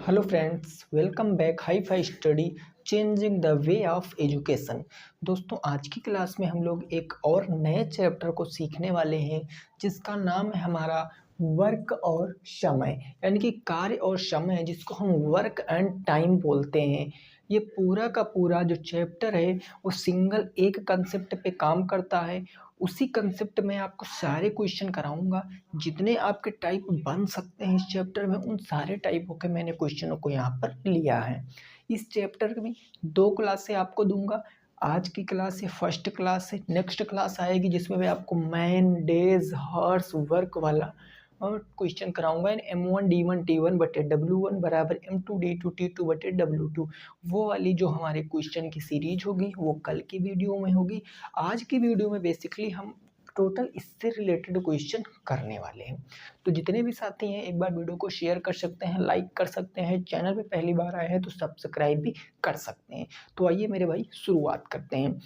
Hello friends, welcome back hi fi study changing the way of education. दोस्तों, आज की class में हम लोग एक और नए चैप्टर को सीखने वाले हैं जिसका नाम है हमारा वर्क और समय, यानी कि कार्य और समय, जिसको हम वर्क एंड टाइम बोलते हैं। ये पूरा का पूरा जो चैप्टर है वो सिंगल एक कंसेप्ट पे काम करता है। उसी कंसेप्ट में आपको सारे क्वेश्चन कराऊंगा। जितने आपके टाइप बन सकते हैं इस चैप्टर में, उन सारे टाइपों के मैंने क्वेश्चनों को यहाँ पर लिया है। इस चैप्टर में 2 क्लासें आपको दूंगा। आज की क्लास ये फर्स्ट क्लास है। नेक्स्ट क्लास आएगी जिसमें मैं आपको मैन, डेज, हॉर्स, वर्क वाला और क्वेश्चन कराऊंगा। M1 D1 T1 बटे W1 बराबर M2 D2 T2 बटे W2। वो वाली जो हमारे क्वेश्चन की सीरीज होगी वो कल की वीडियो में होगी। आज की वीडियो में बेसिकली हम टोटल इससे रिलेटेड क्वेश्चन करने वाले हैं। तो जितने भी साथी हैं एक बार वीडियो को शेयर कर सकते हैं, लाइक कर सकते हैं, चैनल पे पहली बार आए हैं तो सब्सक्राइब भी कर सकते हैं। तो आइए मेरे भाई शुरुआत करते हैं।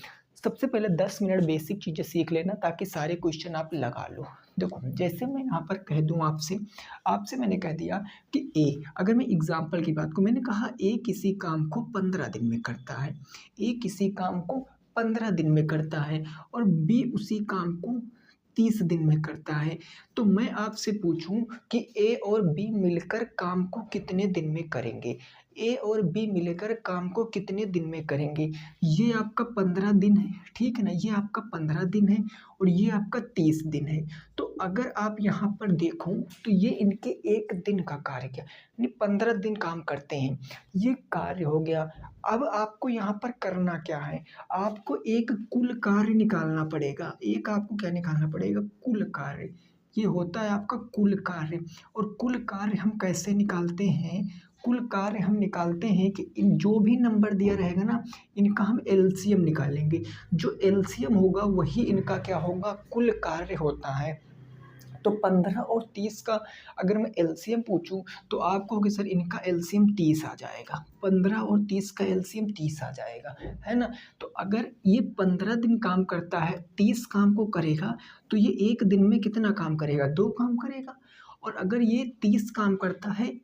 सबसे पहले 10 मिनट बेसिक चीज़ें सीख लेना ताकि सारे क्वेश्चन आप लगा लो। देखो, जैसे मैं यहाँ पर कह दूँ आपसे आपसे मैंने कह दिया कि ए, अगर मैं एग्जाम्पल की बात करूँ, मैंने कहा ए किसी काम को 15 दिन में करता है। ए किसी काम को 15 दिन में करता है और बी उसी काम को 30 दिन में करता है। तो मैं आपसे पूछूं कि ए और बी मिलकर काम को कितने दिन में करेंगे। ए और बी मिलकर काम को कितने दिन में करेंगे। ये आपका 15 दिन है, ठीक है ना। ये आपका 15 दिन है और ये आपका 30 दिन है। तो अगर आप यहाँ पर देखो तो ये इनके एक दिन का कार्य क्या, यानी 15 दिन काम करते हैं। ये कार्य हो गया। अब आपको यहाँ पर करना क्या है, आपको एक कुल कार्य निकालना पड़ेगा। एक आपको क्या निकालना पड़ेगा, कुल कार्य। ये होता है आपका कुल कार्य। और कुल कार्य हम कैसे निकालते हैं, कुल कार्य हम निकालते हैं कि इन जो भी नंबर दिया रहेगा ना, इनका हम एलसीएम निकालेंगे। जो एलसीएम होगा वही इनका क्या होगा, कुल कार्य होता है। तो 15 और 30 का अगर मैं एलसीएम पूछूं तो आप कहोगे सर इनका एलसीएम 30 आ जाएगा। 15 और 30 का एलसीएम 30 आ जाएगा, है ना। तो अगर ये 15 दिन काम करता है, 30 काम को करेगा, तो ये एक दिन में कितना काम करेगा, 2 काम करेगा। और अगर ये 30 काम करता है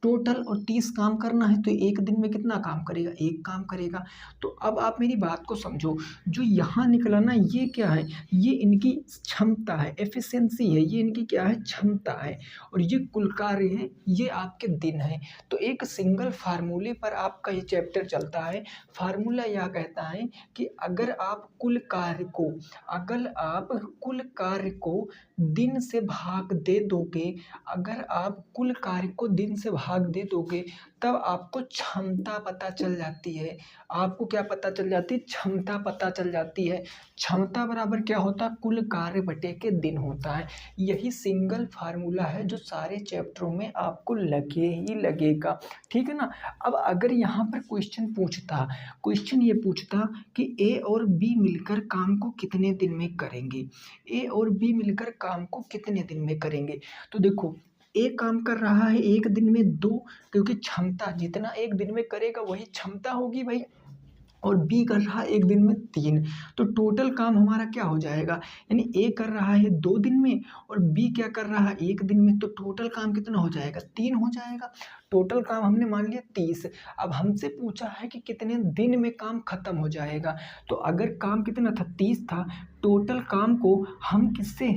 टोटल और 30 काम करना है, तो एक दिन में कितना काम करेगा, एक काम करेगा। तो अब आप मेरी बात को समझो, जो यहाँ निकला ना, ये क्या है, ये इनकी क्षमता है, एफिशिएंसी है। ये इनकी क्या है, क्षमता है। और ये कुल कार्य है, ये आपके दिन है। तो एक सिंगल फार्मूले पर आपका ये चैप्टर चलता है। फार्मूला यह कहता है कि अगर आप कुल कार्य को दिन से भाग दे दोगे, अगर आप कुल कार्य को दिन से भाग दे दोगे, तब आपको क्षमता पता चल जाती है। आपको क्या पता चल जाती है, क्षमता पता चल जाती है। क्षमता बराबर क्या होता है, कुल कार्य बटे के दिन होता है। यही सिंगल फार्मूला है जो सारे चैप्टरों में आपको लगे ही लगेगा, ठीक है ना। अब अगर यहाँ पर क्वेश्चन ये पूछता कि ए और बी मिलकर काम को कितने दिन में करेंगे। ए और बी मिलकर काम को कितने दिन में करेंगे। तो देखो, ए काम कर रहा है एक दिन में 2, क्योंकि क्षमता जितना एक दिन में करेगा वही क्षमता होगी भाई। और बी कर रहा है एक दिन में 3। तो टोटल काम हमारा क्या हो जाएगा, यानी ए कर रहा है 2 दिन में और बी क्या कर रहा है एक दिन में। तो टोटल काम कितना हो जाएगा, 3 हो जाएगा। टोटल काम हमने मान लिया 30। अब हमसे पूछा है कि कितने दिन में काम खत्म हो जाएगा। तो अगर काम कितना था, 30 था, टोटल काम को हम किससे,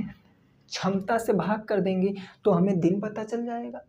क्षमता से भाग कर देंगे तो हमें दिन पता चल जाएगा।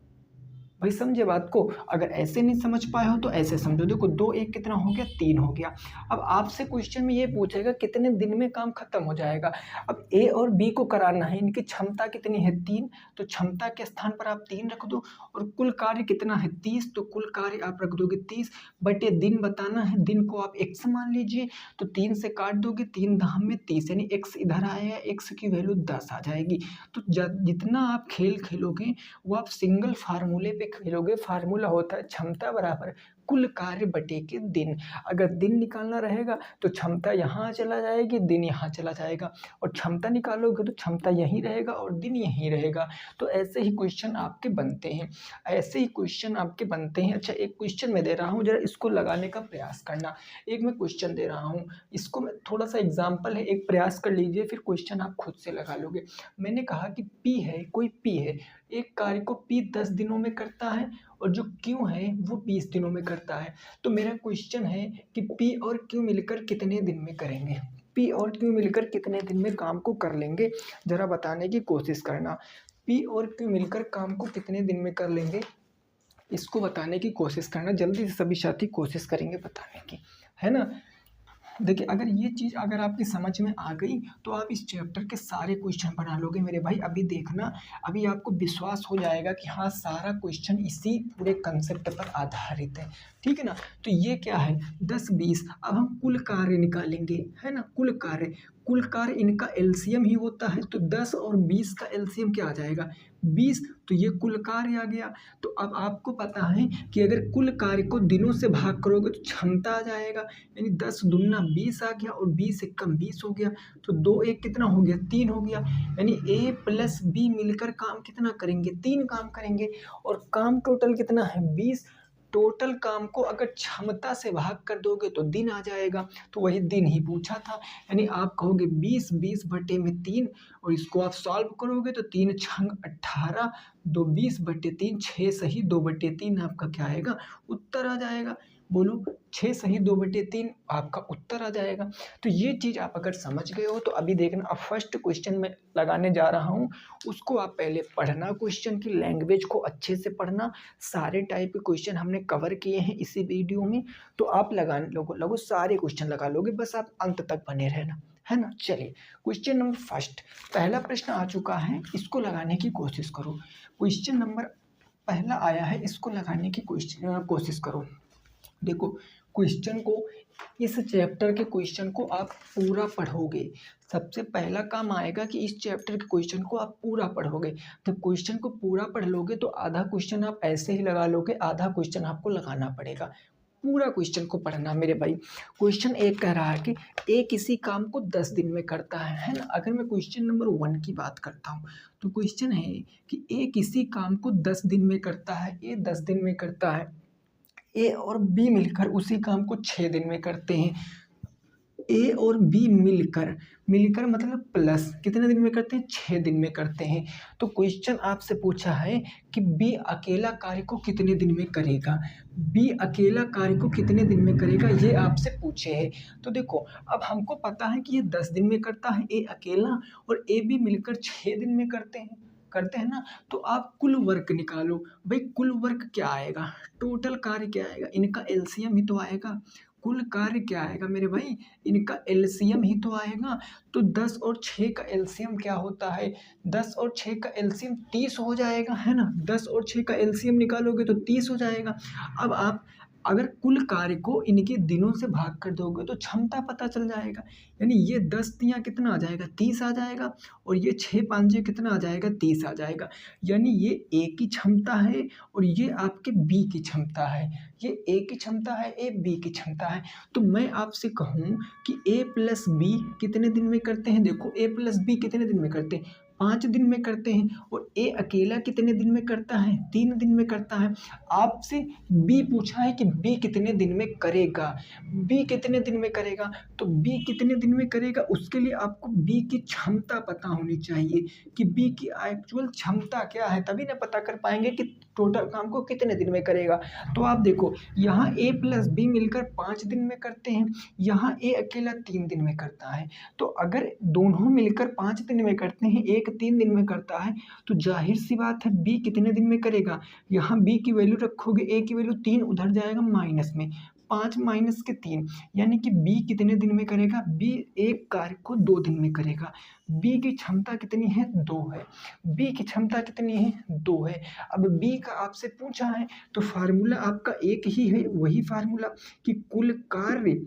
भाई समझे बात को। अगर ऐसे नहीं समझ पाए हो तो ऐसे समझो। देखो, 2 1 कितना हो गया, 3 हो गया। अब आपसे क्वेश्चन में ये पूछेगा कितने दिन में काम खत्म हो जाएगा। अब ए और बी को कराना है, इनकी क्षमता कितनी है, 3। तो क्षमता के स्थान पर आप 3 रख दो। और कुल कार्य कितना है, 30। तो कुल कार्य आप रख दोगे 30 बटे दिन बताना है। दिन को आप x मान लीजिए, तो 3 से काट दोगे, 3 धाम में 30, यानी x इधर आएगा, x की वैल्यू 10 आ जाएगी। तो जितना आप खेल खेलोगे वो आप सिंगल फार्मूले पे खेलोगे। फार्मूला होता है क्षमता बराबर कुल कार्य बटे के दिन। अगर दिन निकालना रहेगा तो क्षमता यहाँ चला जाएगी, दिन यहाँ चला जाएगा, और क्षमता निकालोगे तो क्षमता यहीं रहेगा और दिन यहीं रहेगा। तो ऐसे ही क्वेश्चन आपके बनते हैं, ऐसे ही क्वेश्चन आपके बनते हैं। अच्छा, एक क्वेश्चन मैं दे रहा हूँ, जरा इसको लगाने का प्रयास करना। एक मैं क्वेश्चन दे रहा हूँ, इसको मैं थोड़ा सा एग्जाम्पल है, एक प्रयास कर लीजिए, फिर क्वेश्चन आप खुद से लगा लोगे। मैंने कहा कि P है, कोई P है, एक कार्य को P 10 दिनों में करता है और जो Q है वो 20 दिनों में करता है। तो मेरा क्वेश्चन है कि P और Q मिलकर कितने दिन में करेंगे, P और Q मिलकर कितने दिन में काम को कर लेंगे, जरा बताने की कोशिश करना। P और Q मिलकर काम को कितने दिन में कर लेंगे, इसको बताने की कोशिश करना। जल्दी से सभी साथी कोशिश करेंगे बताने की, है ना। देखिए, अगर ये चीज़ अगर आपकी समझ में आ गई तो आप इस चैप्टर के सारे क्वेश्चन बना लोगे मेरे भाई। अभी देखना, अभी आपको विश्वास हो जाएगा कि हाँ, सारा क्वेश्चन इसी पूरे कंसेप्ट पर आधारित है, ठीक है ना। तो ये क्या है, 10 20। अब हम कुल कार्य निकालेंगे, है ना। कुल कार्य इनका एलसीएम ही होता है, तो 10 और 20 का एलसीएम क्या आ जाएगा, 20। तो ये कुल कार्य आ गया। तो अब आपको पता है कि अगर कुल कार्य को दिनों से भाग करोगे तो क्षमता आ जाएगा, यानी 10 दूना 20 आ गया और 20 एकम 20 हो गया। तो 2 1 कितना हो गया, 3 हो गया। यानी A प्लस B मिलकर काम कितना करेंगे, 3 काम करेंगे। और काम टोटल कितना है, 20। टोटल काम को अगर क्षमता से भाग कर दोगे तो दिन आ जाएगा, तो वही दिन ही पूछा था। यानी आप कहोगे 20 20 बटे में 3, और इसको आप सॉल्व करोगे तो 3 छंग 18, 2 20 बटे 3, 6 सही 2 बटे 3 आपका क्या आएगा, उत्तर आ जाएगा। बोलो, 6 सही 2 बटे 3 आपका उत्तर आ जाएगा। तो ये चीज़ आप अगर समझ गए हो तो अभी देखना, अब फर्स्ट क्वेश्चन में लगाने जा रहा हूँ, उसको आप पहले पढ़ना, क्वेश्चन की लैंग्वेज को अच्छे से पढ़ना। सारे टाइप के क्वेश्चन हमने कवर किए हैं इसी वीडियो में, तो आप लगो सारे क्वेश्चन लगा लोगे, बस आप अंत तक बने रहना, है ना। चलिए, क्वेश्चन नंबर फर्स्ट, पहला प्रश्न आ चुका है, इसको लगाने की कोशिश करो। क्वेश्चन नंबर पहला आया है, इसको लगाने की कोशिश करो। देखो, क्वेश्चन को, इस चैप्टर के क्वेश्चन को आप पूरा पढ़ोगे। सबसे पहला काम आएगा कि इस चैप्टर के क्वेश्चन को आप पूरा पढ़ोगे। जब क्वेश्चन को पूरा पढ़ लोगे तो आधा क्वेश्चन आप ऐसे ही लगा लोगे, आधा क्वेश्चन आपको लगाना पड़ेगा। पूरा क्वेश्चन को पढ़ना मेरे भाई। क्वेश्चन एक कह रहा है कि ए किसी काम को 10 दिन में करता है ना। अगर मैं क्वेश्चन नंबर 1 की बात करता हूँ तो क्वेश्चन है कि ए किसी काम को 10 दिन में करता है, ए 10 दिन में करता है, ए और बी मिलकर उसी काम को 6 दिन में करते हैं। ए और बी मिलकर मतलब प्लस कितने दिन में करते हैं, 6 दिन में करते हैं। तो क्वेश्चन आपसे पूछा है कि बी अकेला कार्य को कितने दिन में करेगा, बी अकेला कार्य को कितने दिन में करेगा, ये आपसे पूछे है। तो देखो, अब हमको पता है कि ये 10 दिन में करता है ए अकेला, और ए बी मिलकर 6 दिन में करते हैं ना। तो आप कुल वर्क निकालो। भाई, कुल वर्क क्या आएगा, टोटल कार्य क्या आएगा, इनका एलसीएम ही तो आएगा। कुल कार्य क्या आएगा मेरे भाई, इनका एलसीएम ही तो आएगा। तो 10 और 6 का एलसीएम क्या होता है, 10 और 6 का एलसीएम 30 हो जाएगा, है ना। 10 और 6 का एलसीएम निकालोगे तो 30 हो जाएगा। अब आप अगर कुल कार्य को इनके दिनों से भाग कर दोगे तो क्षमता पता चल जाएगा। यानी ये 10 तियाँ कितना आ जाएगा, 30 आ जाएगा, और ये 6 5 कितना आ जाएगा, 30 आ जाएगा। यानी ये ए की क्षमता है और ये आपके बी की क्षमता है, ये ए की क्षमता है, ए बी की क्षमता है। तो मैं आपसे कहूँ कि ए प्लस बी कितने दिन में करते हैं। देखो, ए प्लस बी कितने दिन में करते हैं, 5 दिन में करते हैं। और ए अकेला कितने दिन में करता है, 3 दिन में करता है। आपसे बी पूछा है कि बी कितने दिन में करेगा, बी कितने दिन में करेगा। तो बी कितने दिन में करेगा, उसके लिए आपको बी की क्षमता पता होनी चाहिए कि बी की एक्चुअल क्षमता क्या है, तभी ना पता कर पाएंगे कि टोटल काम को कितने दिन में करेगा। तो आप देखो, यहाँ ए प्लस बी मिलकर 5 दिन में करते हैं, यहाँ ए अकेला 3 दिन में करता है। तो अगर दोनों मिलकर 5 दिन में करते हैं, एक 3 दिन में करता है, तो जाहिर सी बात है बी कितने दिन में करेगा। यहाँ बी की वैल्यू रखोगे, ए की वैल्यू 3 उधर जाएगा माइनस में, 5 माइनस के 3, यानी कि बी कितने दिन में करेगा, बी एक कार्य को 2 दिन में करेगा। बी की क्षमता कितनी है, 2 है। बी की क्षमता कितनी है, 2 है। अब बी का आपसे पूछा है तो फार्मूला आपका एक ही है, वही फार्मूला कि कुल कार्य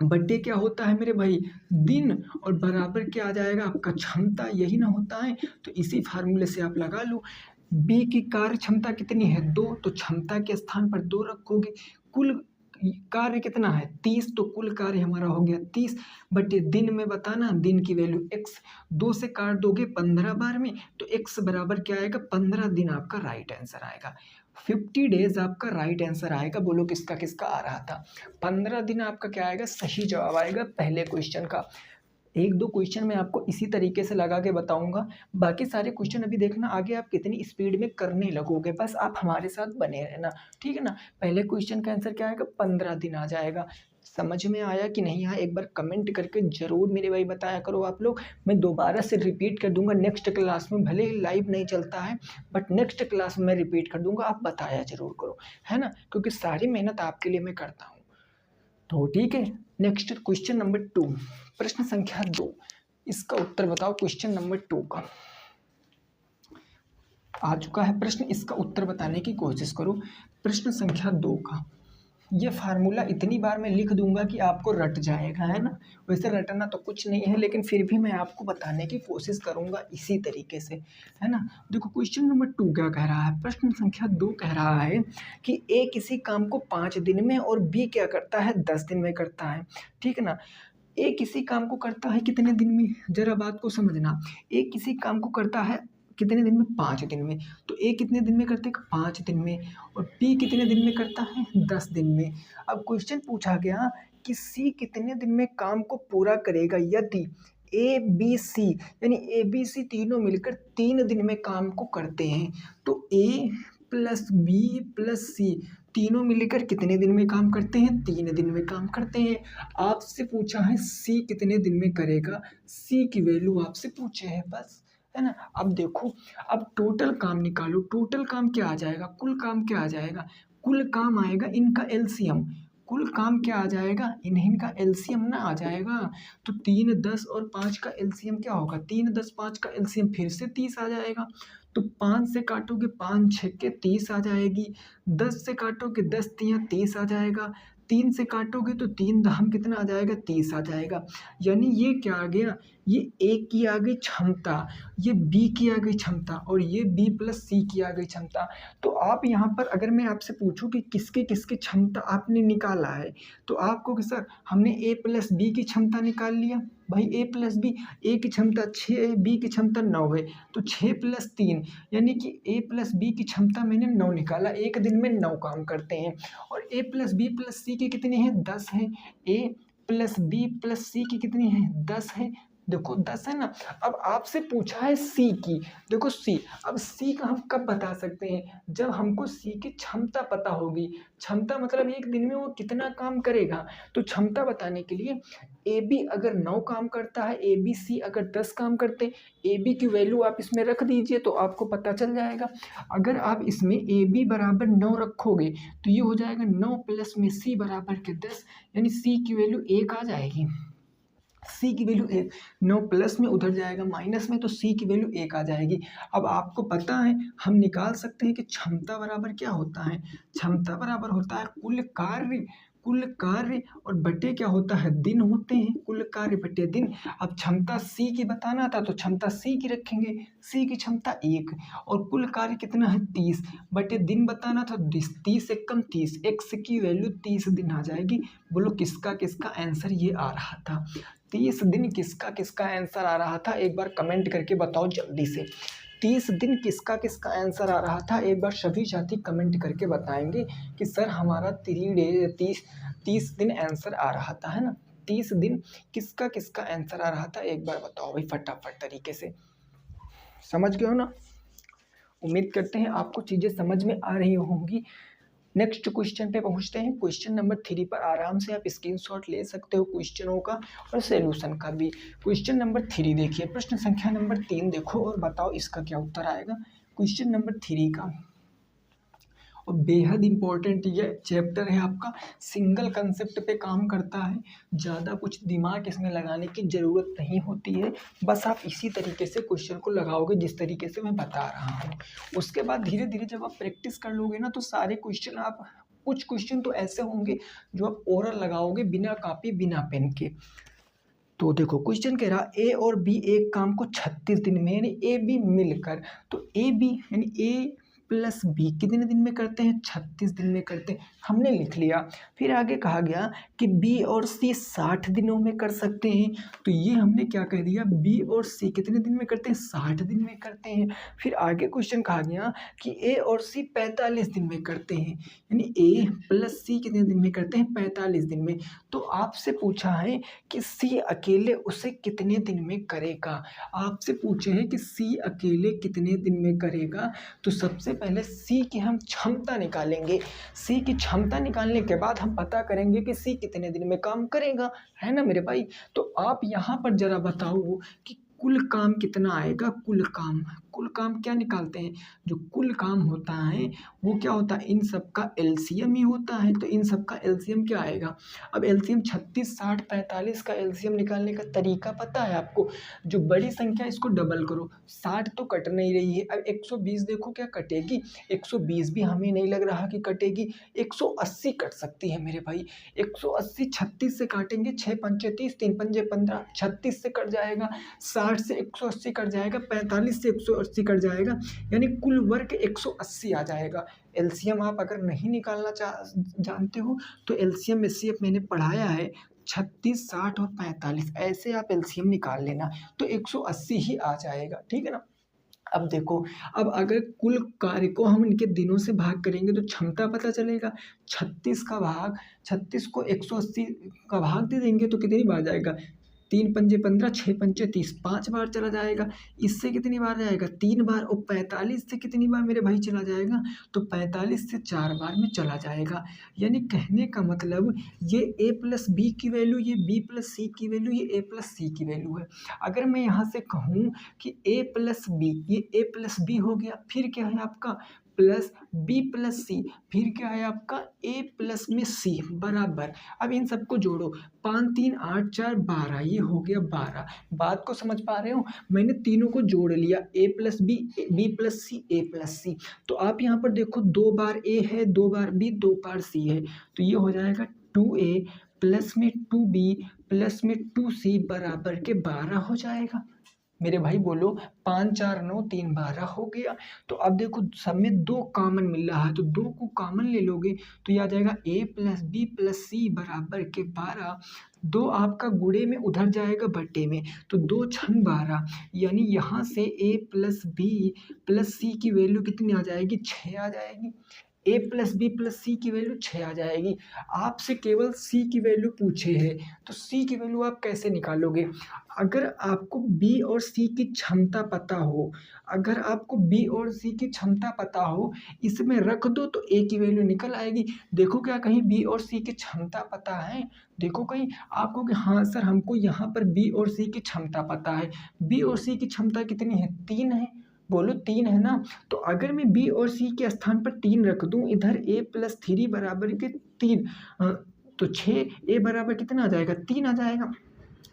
बटे क्या होता है मेरे भाई, दिन, और बराबर क्या आ जाएगा आपका क्षमता, यही ना होता है। तो इसी फार्मूले से आप लगा लो। बी की कार्य क्षमता कितनी है, 2, तो क्षमता के स्थान पर 2 रखोगे। कुल कार्य कितना है 30, तो कुल कार्य हमारा हो गया 30 बटे दिन में बताना, दिन की वैल्यू x, 2 से काट दोगे 15 बार में तो x बराबर क्या आएगा 15 दिन आपका राइट आंसर आएगा। 50 डेज आपका राइट आंसर आएगा। बोलो किसका किसका आ रहा था? 15 दिन आपका क्या आएगा? सही जवाब आएगा पहले क्वेश्चन का। एक दो क्वेश्चन मैं आपको इसी तरीके से लगा के बताऊंगा, बाकी सारे क्वेश्चन अभी देखना आगे आप कितनी स्पीड में करने लगोगे, बस आप हमारे साथ बने रहना, ठीक है ना। पहले क्वेश्चन का आंसर क्या आएगा? 15 दिन आ जाएगा। समझ में आया कि नहीं आया एक बार कमेंट करके जरूर मेरे भाई बताया करो आप लोग। मैं दोबारा से रिपीट कर दूंगा नेक्स्ट क्लास में, भले ही लाइव नहीं चलता है बट नेक्स्ट क्लास में मैं रिपीट कर दूंगा, आप बताया जरूर करो, है ना, क्योंकि सारी मेहनत आपके लिए मैं करता हूँ। तो ठीक है, नेक्स्ट क्वेश्चन नंबर 2, प्रश्न संख्या 2, इसका उत्तर बताओ। क्वेश्चन नंबर 2 का आ चुका है प्रश्न, इसका उत्तर बताने की कोशिश करो। प्रश्न संख्या 2 का ये फार्मूला इतनी बार मैं लिख दूंगा कि आपको रट जाएगा, है ना। वैसे रटना तो कुछ नहीं है, लेकिन फिर भी मैं आपको बताने की कोशिश करूंगा इसी तरीके से, है ना। देखो क्वेश्चन नंबर 2 क्या कह रहा है? प्रश्न संख्या 2 कह रहा है कि ए किसी काम को 5 दिन में और बी क्या करता है 10 दिन में करता है, ठीक है ना। ए किसी काम को करता है कितने दिन में, जरा बात को समझना। ए किसी काम को करता है कितने दिन में? 5 दिन में। तो ए कितने दिन में करते हैं? 5 दिन में। और बी कितने दिन में करता है? 10 दिन में। अब क्वेश्चन पूछा गया कि सी कितने दिन में काम को पूरा करेगा यदि ए बी सी, यानी ए बी सी तीनों मिलकर 3 दिन में काम को करते हैं। तो ए प्लस बी प्लस सी तीनों मिलकर कितने दिन में काम करते हैं? 3 दिन में काम करते हैं। आपसे पूछा है सी कितने दिन में करेगा, सी की वैल्यू आपसे पूछे है, बस, है ना। अब देखो, अब टोटल काम निकालो। टोटल काम क्या आ जाएगा? कुल काम क्या आ जाएगा? कुल काम आएगा इनका एलसीएम। कुल काम क्या आ जाएगा? इनका एलसीएम ना आ जाएगा। तो 3, 10 और 5 का एलसीएम क्या होगा? 3, 10, 5 का एलसीएम फिर से 30 आ जाएगा। तो 5 से काटोगे 5 6 30 आ जाएगी। 10 से काटोगे 10 3 30 आ जाएगा। 3 से काटोगे तो 3 दाम कितना आ जाएगा? 30 आ जाएगा। यानी ये क्या आ गया? ये ए की आ गई क्षमता, ये बी की आ गई क्षमता, और ये बी प्लस सी की आ गई क्षमता। तो आप यहाँ पर अगर मैं आपसे पूछूं कि किसकी किसकी क्षमता आपने निकाला है, तो आपको कि सर हमने ए प्लस बी की क्षमता निकाल लिया। भाई ए प्लस बी, ए की क्षमता 6 है, बी की क्षमता 9 है, तो 6 प्लस 3 यानी कि ए प्लस बी की क्षमता मैंने 9 निकाला। एक दिन में 9 काम करते हैं। और ए प्लस बी प्लस सी की कितनी है? 10 है। ए प्लस बी प्लस सी की कितनी है? 10 है। देखो 10 है ना। अब आपसे पूछा है सी की, देखो सी, अब सी का हम कब बता सकते हैं? जब हमको सी की क्षमता पता होगी। क्षमता मतलब एक दिन में वो कितना काम करेगा। तो क्षमता बताने के लिए ए बी अगर 9 काम करता है, ए बी सी अगर 10 काम करते, ए बी की वैल्यू आप इसमें रख दीजिए तो आपको पता चल जाएगा। अगर आप इसमें ए बी बराबर 9 रखोगे तो ये हो जाएगा 9 प्लस में सी बराबर के 10, यानी सी की वैल्यू 1 आ जाएगी। सी की वैल्यू 1, 9 प्लस में उधर जाएगा माइनस में, तो सी की वैल्यू 1 आ जाएगी। अब आपको पता है हम निकाल सकते हैं कि क्षमता बराबर क्या होता है? क्षमता बराबर होता है कुल कार्य, कुल कार्य और बटे क्या होता है? दिन होते हैं, कुल कार्य बटे दिन। अब क्षमता सी की बताना था तो क्षमता सी की रखेंगे, सी की क्षमता 1, और कुल कार्य कितना है? 30 बटे दिन बताना था, 30 से कम 30, एक्स की वैल्यू 30 दिन आ जाएगी। बोलो किसका किसका आंसर ये आ रहा था? 30 दिन किसका किसका आंसर आ रहा था? एक बार कमेंट करके बताओ जल्दी से। 30 दिन किसका किसका आंसर आ रहा था? एक बार सभी साथी कमेंट करके बताएंगे कि सर हमारा 30 दिन आंसर आ रहा था, है ना। 30 दिन किसका किसका आंसर आ रहा था? एक बार बताओ भाई फटाफट तरीके से। समझ गए हो ना? उम्मीद करते हैं आपको चीज़ें समझ में आ रही होंगी। नेक्स्ट क्वेश्चन पे पहुंचते हैं। क्वेश्चन नंबर 3 पर आराम से आप स्क्रीनशॉट ले सकते हो क्वेश्चनों का और सॉल्यूशन का भी। क्वेश्चन नंबर 3 देखिए, प्रश्न संख्या नंबर 3 देखो और बताओ इसका क्या उत्तर आएगा। क्वेश्चन नंबर 3 का, और बेहद इंपॉर्टेंट ये चैप्टर है आपका, सिंगल कंसेप्ट पे काम करता है, ज़्यादा कुछ दिमाग इसमें लगाने की ज़रूरत नहीं होती है। बस आप इसी तरीके से क्वेश्चन को लगाओगे जिस तरीके से मैं बता रहा हूँ। उसके बाद धीरे धीरे जब आप प्रैक्टिस कर लोगे ना तो सारे क्वेश्चन आप, कुछ क्वेश्चन तो ऐसे होंगे जो आप ओरल लगाओगे बिना कॉपी बिना पेन के। तो देखो क्वेश्चन कह रहा ए और बी एक काम को 36 दिन में, यानी ए बी मिलकर, तो ए बी यानी ए प्लस बी कितने दिन में करते हैं, 36 दिन में करते हैं, हमने लिख लिया। फिर आगे कहा गया कि बी और सी 60 दिनों में कर सकते हैं, तो ये हमने क्या कह दिया, बी और सी कितने दिन में करते हैं, 60 दिन में करते हैं। फिर आगे क्वेश्चन कहा गया कि ए और सी 45 दिन में करते हैं, यानी ए प्लस सी कितने दिन में करते हैं, 45 दिन में। तो आपसे पूछा है कि सी अकेले उसे कितने दिन में करेगा, आपसे पूछे हैं कि सी अकेले कितने दिन में करेगा। तो सबसे पहले सी की हम क्षमता निकालेंगे, सी की क्षमता निकालने के बाद हम पता करेंगे कि सी कितने दिन में काम करेगा, है ना मेरे भाई। तो आप यहाँ पर जरा बताओ कि कुल काम कितना आएगा, कुल काम क्या निकालते हैं, जो कुल काम होता है वो क्या होता है, इन सब का एलसीएम ही होता है। तो इन सब का एलसीएम क्या आएगा, अब एलसीएम 36, 60, 45 का एलसीएम निकालने का तरीका पता है आपको, जो बड़ी संख्या इसको डबल करो, 60 तो कट नहीं रही है, अब 120 देखो क्या कटेगी, 120 भी हमें नहीं लग रहा कि कटेगी, 180 कट सकती है मेरे भाई, 180 36 से काटेंगे, 6 पंचे 30, 3 पंजे 15, 36 से कट जाएगा, 60 से 180 कट जाएगा, 45 से 180 कट जाएगा, यानी कुल वर्ग 180 आ जाएगा। एलसीएम आप अगर नहीं निकालना जानते हो तो एलसीएम में से मैंने पढ़ाया है, 36, 60 और 45 ऐसे आप एलसीएम निकाल लेना, तो 180 ही आ जाएगा, ठीक है ना। अब देखो, अब अगर कुल कार्य को हम इनके दिनों से भाग करेंगे तो क्षमता पता चलेगा, 36 को 180 का भाग दे देंगे तो कितनी बार जाएगा, 3 पंजे 15, 6 पंचे 30, 5 बार चला जाएगा। इससे कितनी बार जाएगा, 3 बार, और 45 से कितनी बार मेरे भाई चला जाएगा, तो 45 से 4 बार में चला जाएगा। यानी कहने का मतलब ये a प्लस बी की वैल्यू, ये b प्लस सी की वैल्यू, ये a प्लस सी की वैल्यू है। अगर मैं यहाँ से कहूँ कि a प्लस बी, ये a प्लस बी हो गया, फिर क्या है आपका प्लस बी प्लस सी, फिर क्या है आपका a प्लस में c बराबर, अब इन सबको जोड़ो, 5 3 8 4 12, ये हो गया 12। बात को समझ पा रहे हो, मैंने तीनों को जोड़ लिया, a plus B, B plus C, a plus C. तो आप यहाँ पर देखो 2 बार a है, 2 बार b, 2 बार c है, तो ये हो जाएगा 2a प्लस में 2b प्लस में 2c बराबर के 12 हो जाएगा। मेरे भाई बोलो, 5 4 9 3 12 हो गया। तो अब देखो सब में 2 कॉमन मिल रहा है, तो 2 को कॉमन ले लोगे तो ये आ जाएगा a प्लस बी प्लस सी बराबर के 12। 2 आपका गुणे में उधर जाएगा बट्टे में, तो 2 छंग 12, यानी यहाँ से a प्लस बी प्लस सी की वैल्यू कितनी आ जाएगी, 6 आ जाएगी। a प्लस बी प्लस सी की वैल्यू 6 आ जाएगी। आपसे केवल c की वैल्यू पूछे है, तो c की वैल्यू आप कैसे निकालोगे, अगर आपको b और c की क्षमता पता हो, अगर आपको b और c की क्षमता पता हो, इसमें रख दो तो a की वैल्यू निकल आएगी। देखो क्या कहीं b और c की क्षमता पता है, देखो कहीं आपको कि हाँ सर हमको यहाँ पर b और c की क्षमता पता है, b और c की क्षमता कितनी है, 3 है, बोलो 3 है ना। तो अगर मैं b और c के स्थान पर 3 रख दूं, इधर a प्लस 3 बराबर के 3, तो 6, a बराबर कितना आ जाएगा, 3 आ जाएगा,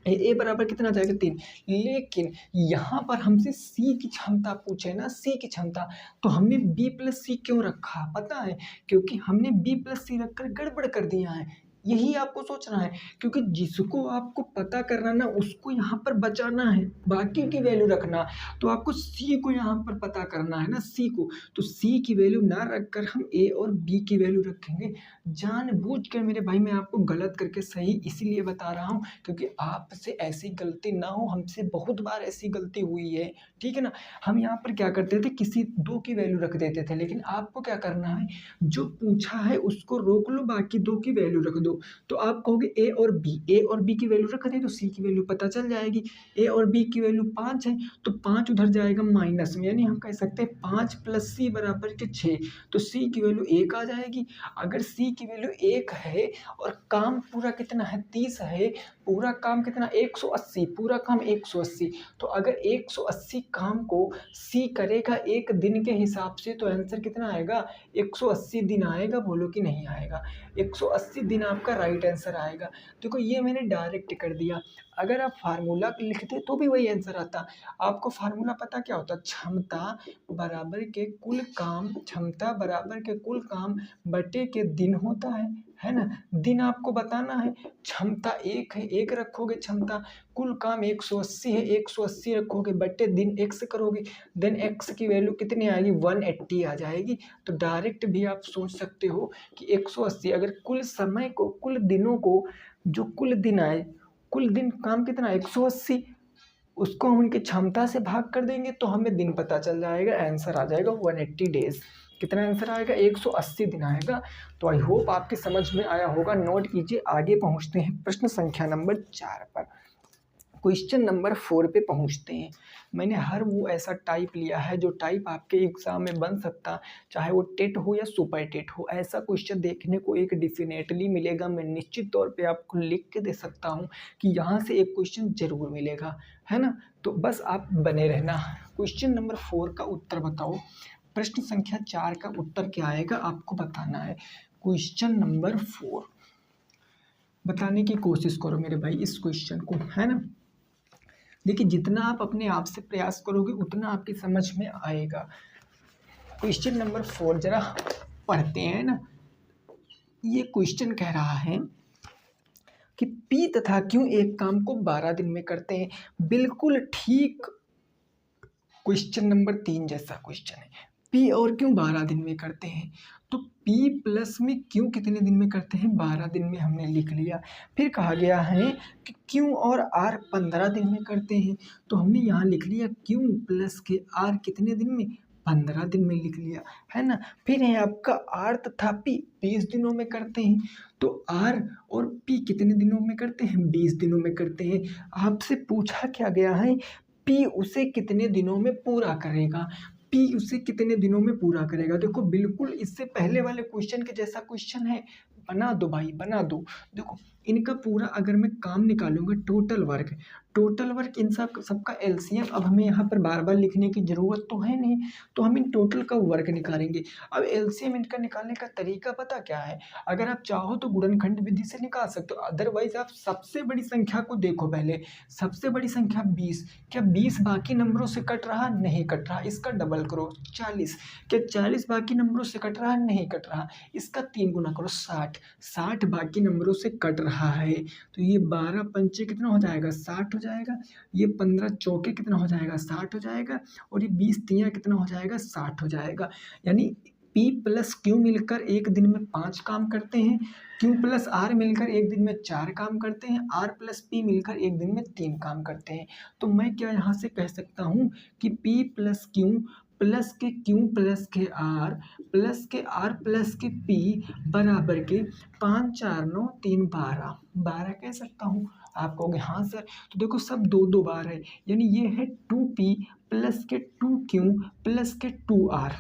ए बराबर कितना आ जाएगा, 3। लेकिन यहाँ पर हमसे सी की क्षमता पूछे ना, सी की क्षमता, तो हमने बी प्लस सी क्यों रखा पता है, क्योंकि हमने बी प्लस सी रखकर गड़बड़ कर दिया है, यही आपको सोचना है, क्योंकि जिसको आपको पता करना ना उसको यहाँ पर बचाना है, बाकी की वैल्यू रखना, तो आपको सी को यहाँ पर पता करना है ना, सी को, तो सी की वैल्यू ना रखकर हम ए और बी की वैल्यू रखेंगे। जानबूझकर मेरे भाई मैं आपको गलत करके सही इसीलिए बता रहा हूँ क्योंकि आपसे ऐसी गलती ना हो, हमसे बहुत बार ऐसी गलती हुई है, ठीक है ना। हम यहाँ पर क्या करते थे, किसी 2 की वैल्यू रख देते थे, लेकिन आपको क्या करना है, जो पूछा है उसको रोक लो, बाकी 2 की वैल्यू रख दो। तो आप कहोगे ए और बी की वैल्यू रख दे तो सी की वैल्यू पता चल जाएगी। ए और बी की वैल्यू 5 है, तो 5 उधर जाएगा माइनस में, यानी हम कह सकते हैं 5 प्लस सी बराबर के 6, तो सी की वैल्यू 1 आ जाएगी। अगर सी की वैल्यू 1 है और काम पूरा कितना है, 30 है, पूरा काम कितना, 180, पूरा काम 180, तो अगर 180 काम को सी करेगा एक दिन के हिसाब से, तो आंसर कितना आएगा, 180 दिन आएगा, बोलो कि नहीं आएगा, 180 दिन आपका राइट आंसर आएगा। देखो ये मैंने डायरेक्ट कर दिया, अगर आप फार्मूला लिखते तो भी वही आंसर आता। आपको फार्मूला पता क्या होता, क्षमता बराबर के कुल काम, क्षमता बराबर के कुल काम बटे के दिन होता है ना। दिन आपको बताना है, क्षमता 1 है, 1 रखोगे क्षमता, कुल काम 180 है, 180 रखोगे बट्टे दिन x करोगे, देन x की वैल्यू कितनी आएगी 180 आ जाएगी। तो डायरेक्ट भी आप सोच सकते हो कि 180 अगर कुल समय को, कुल दिनों को, जो कुल दिन आए, कुल दिन काम कितना 180, उसको हम उनकी क्षमता से भाग कर देंगे तो हमें दिन पता चल जाएगा, आंसर आ जाएगा 180 डेज। कितना आंसर आएगा 180 दिन आएगा। तो आई होप आपके समझ में आया होगा। नोट कीजिए, आगे पहुंचते हैं प्रश्न संख्या नंबर 4 पर। क्वेश्चन नंबर 4 पे पहुंचते हैं। मैंने हर वो ऐसा टाइप लिया है जो टाइप आपके एग्जाम में बन सकता, चाहे वो टेट हो या सुपर टेट हो। ऐसा क्वेश्चन देखने को एक डेफिनेटली मिलेगा। मैं निश्चित तौर पे आपको लिख के दे सकता हूँ कि यहाँ से एक क्वेश्चन जरूर मिलेगा, है ना। तो बस आप बने रहना। क्वेश्चन नंबर 4 का उत्तर बताओ। प्रश्न संख्या 4 का उत्तर क्या आएगा आपको बताना है। क्वेश्चन नंबर 4 बताने की कोशिश करो मेरे भाई इस क्वेश्चन को, है ना। देखिए, जितना आप अपने आप से प्रयास करोगे उतना आपकी समझ में आएगा। क्वेश्चन नंबर 4 जरा पढ़ते हैं ना। ये क्वेश्चन कह रहा है कि पी तथा क्यू एक काम को 12 दिन में करते हैं। बिल्कुल ठीक क्वेश्चन नंबर 3 जैसा क्वेश्चन है। पी और क्यू 12 दिन में करते हैं, तो P प्लस में Q कितने दिन में करते हैं 12 दिन में, हमने लिख लिया। फिर कहा गया है कि Q और R 15 दिन में करते हैं, तो हमने यहाँ लिख लिया Q प्लस के R कितने दिन में 15 दिन में लिख लिया, है ना। फिर है आपका R तथा P 20 दिनों में करते हैं, तो R और P कितने दिनों में करते हैं 20 दिनों में करते हैं। आपसे पूछा क्या गया है P उसे कितने दिनों में पूरा करेगा, P उसे कितने दिनों में पूरा करेगा। देखो बिल्कुल इससे पहले वाले क्वेश्चन के जैसा क्वेश्चन है, बना दो भाई बना दो। देखो इनका पूरा अगर मैं काम निकालूंगा टोटल वर्क इन सबका एलसीएम, अब हमें यहाँ पर बार बार लिखने की ज़रूरत तो है नहीं, तो हम इन टोटल का वर्क निकालेंगे। अब एलसीएम इनका निकालने का तरीका पता क्या है, अगर आप चाहो तो गुणनखंड विधि से निकाल सकते हो, अदरवाइज आप सबसे बड़ी संख्या को देखो। पहले सबसे बड़ी संख्या 20, क्या 20 बाकी नंबरों से कट रहा, नहीं कट रहा, इसका डबल करो 40, क्या 40 बाकी नंबरों से कट रहा, नहीं कट रहा, इसका 3 गुना करो 60 बाकी नंबरों से कट रहा है। तो ये 12 पंचे कितना हो जाएगा 60 हो जाएगा, ये 15 चौके कितना हो जाएगा 60 हो जाएगा, और ये 20 तियां कितना हो जाएगा 60 हो जाएगा। यानी P प्लस Q मिलकर एक दिन में 5 काम करते हैं, Q प्लस R मिलकर एक दिन में 4 काम करते हैं, R प्लस P मिलकर एक दिन में 3 काम करते हैं। तो मैं क्या यहाँ से कह सकता हूँ कि P प्लस Q प्लस के Q प्लस के R प्लस के R प्लस के P बराबर के 5 4 9 3 12 कह सकता हूँ। आप कहोगे हाँ सर, तो देखो सब दो दो बार है, यानी ये है 2P प्लस के 2Q प्लस के 2R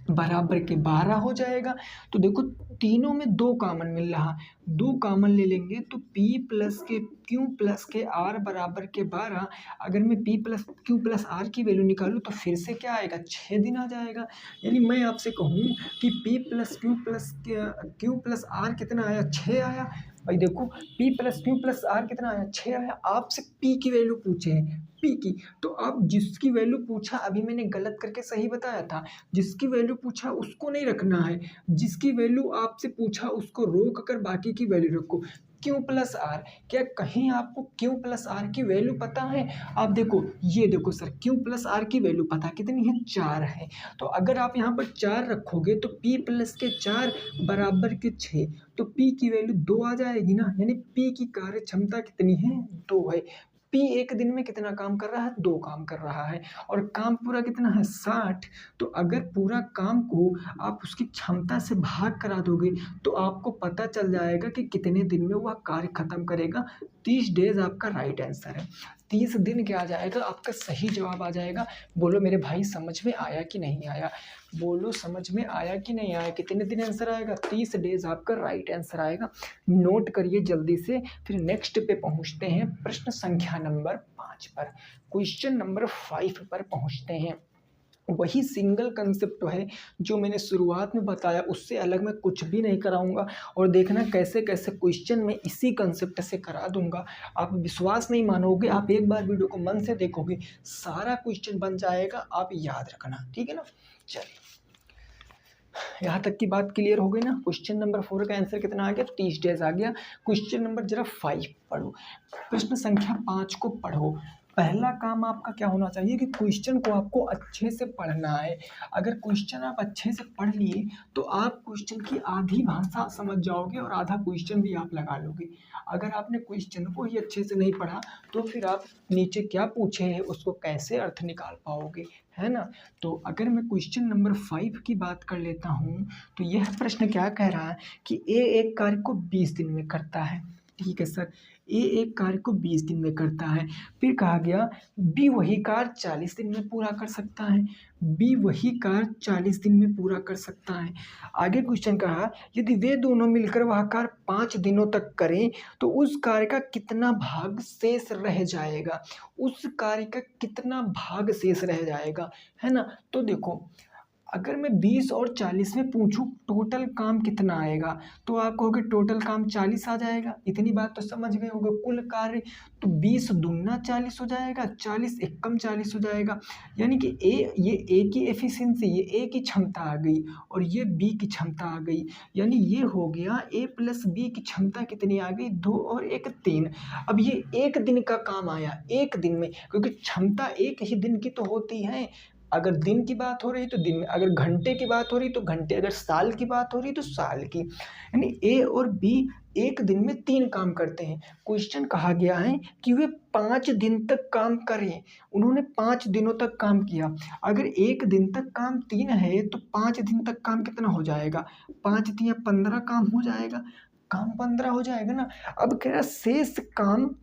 बराबर के 12 हो जाएगा। तो देखो तीनों में 2 कॉमन मिल रहा, 2 कॉमन ले लेंगे तो P प्लस के Q प्लस के R बराबर के 12। अगर मैं P plus Q plus R की वैल्यू निकालूँ तो फिर से क्या आएगा 6 दिन आ जाएगा। यानी मैं आपसे कहूँ कि P plus Q plus R कितना आया 6 आया। भाई देखो P plus Q plus R कितना आया 6 आया। आपसे P की वैल्यू पूछे हैं P की, तो आप जिसकी वैल्यू पूछा, अभी मैंने गलत करके सही बताया था, जिसकी वैल्यू पूछा उसको नहीं रखना है, जिसकी वैल्यू आपसे पूछा उसको रोक कर बाकी की वैल्यू रखो। Q प्लस R, क्या कहीं आपको Q प्लस R की वैल्यू पता है? आप देखो, ये देखो सर Q प्लस R की वैल्यू पता कितनी है 4 है, तो अगर आप यहाँ पर 4 रखोगे तो P प्लस के 4 बराबर के 6, तो P की वैल्यू 2 आ जाएगी ना। यानी P की कार्य क्षमता कितनी है 2 है। P एक दिन में कितना काम कर रहा है 2 काम कर रहा है, और काम पूरा कितना है 60। तो अगर पूरा काम को आप उसकी क्षमता से भाग करा दोगे तो आपको पता चल जाएगा कि कितने दिन में वह कार्य खत्म करेगा। 30 डेज आपका राइट आंसर है। 30 दिन क्या आ जाएगा आपका सही जवाब आ जाएगा। बोलो मेरे भाई समझ में आया कि नहीं आया, बोलो समझ में आया कि नहीं आया। कितने दिन आंसर आएगा 30 डेज आपका राइट आंसर आएगा। नोट करिए जल्दी से। फिर नेक्स्ट पे पहुंचते हैं प्रश्न संख्या नंबर 5 पर। क्वेश्चन नंबर 5 पर पहुंचते हैं। वही सिंगल कंसेप्ट है जो मैंने शुरुआत में बताया, उससे अलग मैं कुछ भी नहीं कराऊंगा, और देखना कैसे कैसे क्वेश्चन में इसी कंसेप्ट से करा दूंगा। आप विश्वास नहीं मानोगे, आप एक बार वीडियो को मन से देखोगे सारा क्वेश्चन बन जाएगा, आप याद रखना, ठीक है ना। चलिए यहाँ तक की बात क्लियर हो गई ना। क्वेश्चन नंबर 4 का आंसर कितना आ गया, 30 डेज आ गया। क्वेश्चन नंबर जरा 5 पढ़ो, प्रश्न संख्या 5 को पढ़ो। पहला काम आपका क्या होना चाहिए कि क्वेश्चन को आपको अच्छे से पढ़ना है। अगर क्वेश्चन आप अच्छे से पढ़ लिए तो आप क्वेश्चन की आधी भाषा समझ जाओगे और आधा क्वेश्चन भी आप लगा लोगे। अगर आपने क्वेश्चन को ही अच्छे से नहीं पढ़ा तो फिर आप नीचे क्या पूछे हैं उसको कैसे अर्थ निकाल पाओगे, है ना। तो अगर मैं क्वेश्चन नंबर 5 की बात कर लेता हूँ तो यह प्रश्न क्या कह रहा है कि ए एक कार्य को 20 दिन में करता है। ठीक है सर, ए एक कार्य को 20 दिन में करता है। फिर कहा गया बी वही कार्य 40 दिन में पूरा कर सकता है। बी वही कार्य 40 दिन में पूरा कर सकता है। आगे क्वेश्चन कहा यदि वे दोनों मिलकर वह कार्य 5 दिनों तक करें तो उस कार्य का कितना भाग शेष रह जाएगा, उस कार्य का कितना भाग शेष रह जाएगा, है ना। तो देखो अगर मैं 20 और 40 में पूछूं टोटल काम कितना आएगा तो आप कहोगे टोटल काम 40 आ जाएगा। इतनी बात तो समझ गए होगे। कुल कार्य तो 20 दूना 40 हो जाएगा, 40 एकम 40 हो जाएगा। यानी कि ये ए की एफिशिएंसी, ये ए की क्षमता आ गई और ये बी की क्षमता आ गई। यानी ये हो गया ए प्लस बी की क्षमता कितनी आ गई, 2 और 1 3। अब ये एक दिन का काम आया, एक दिन में, क्योंकि क्षमता एक ही दिन की तो होती है। अगर दिन की बात हो रही तो दिन में, अगर घंटे की बात हो रही तो घंटे, अगर साल की बात हो रही तो साल की। यानी ए और बी एक दिन में 3 काम करते हैं। क्वेश्चन कहा गया है कि वे 5 दिन तक काम करें। उन्होंने 5 दिनों तक काम किया। अगर एक दिन तक काम 3 है तो 5 दिन तक काम कितना हो जाएगा, 5 3 15 काम हो जाएगा, काम 15 हो जाएगा ना। अब कह रहा शेष काम,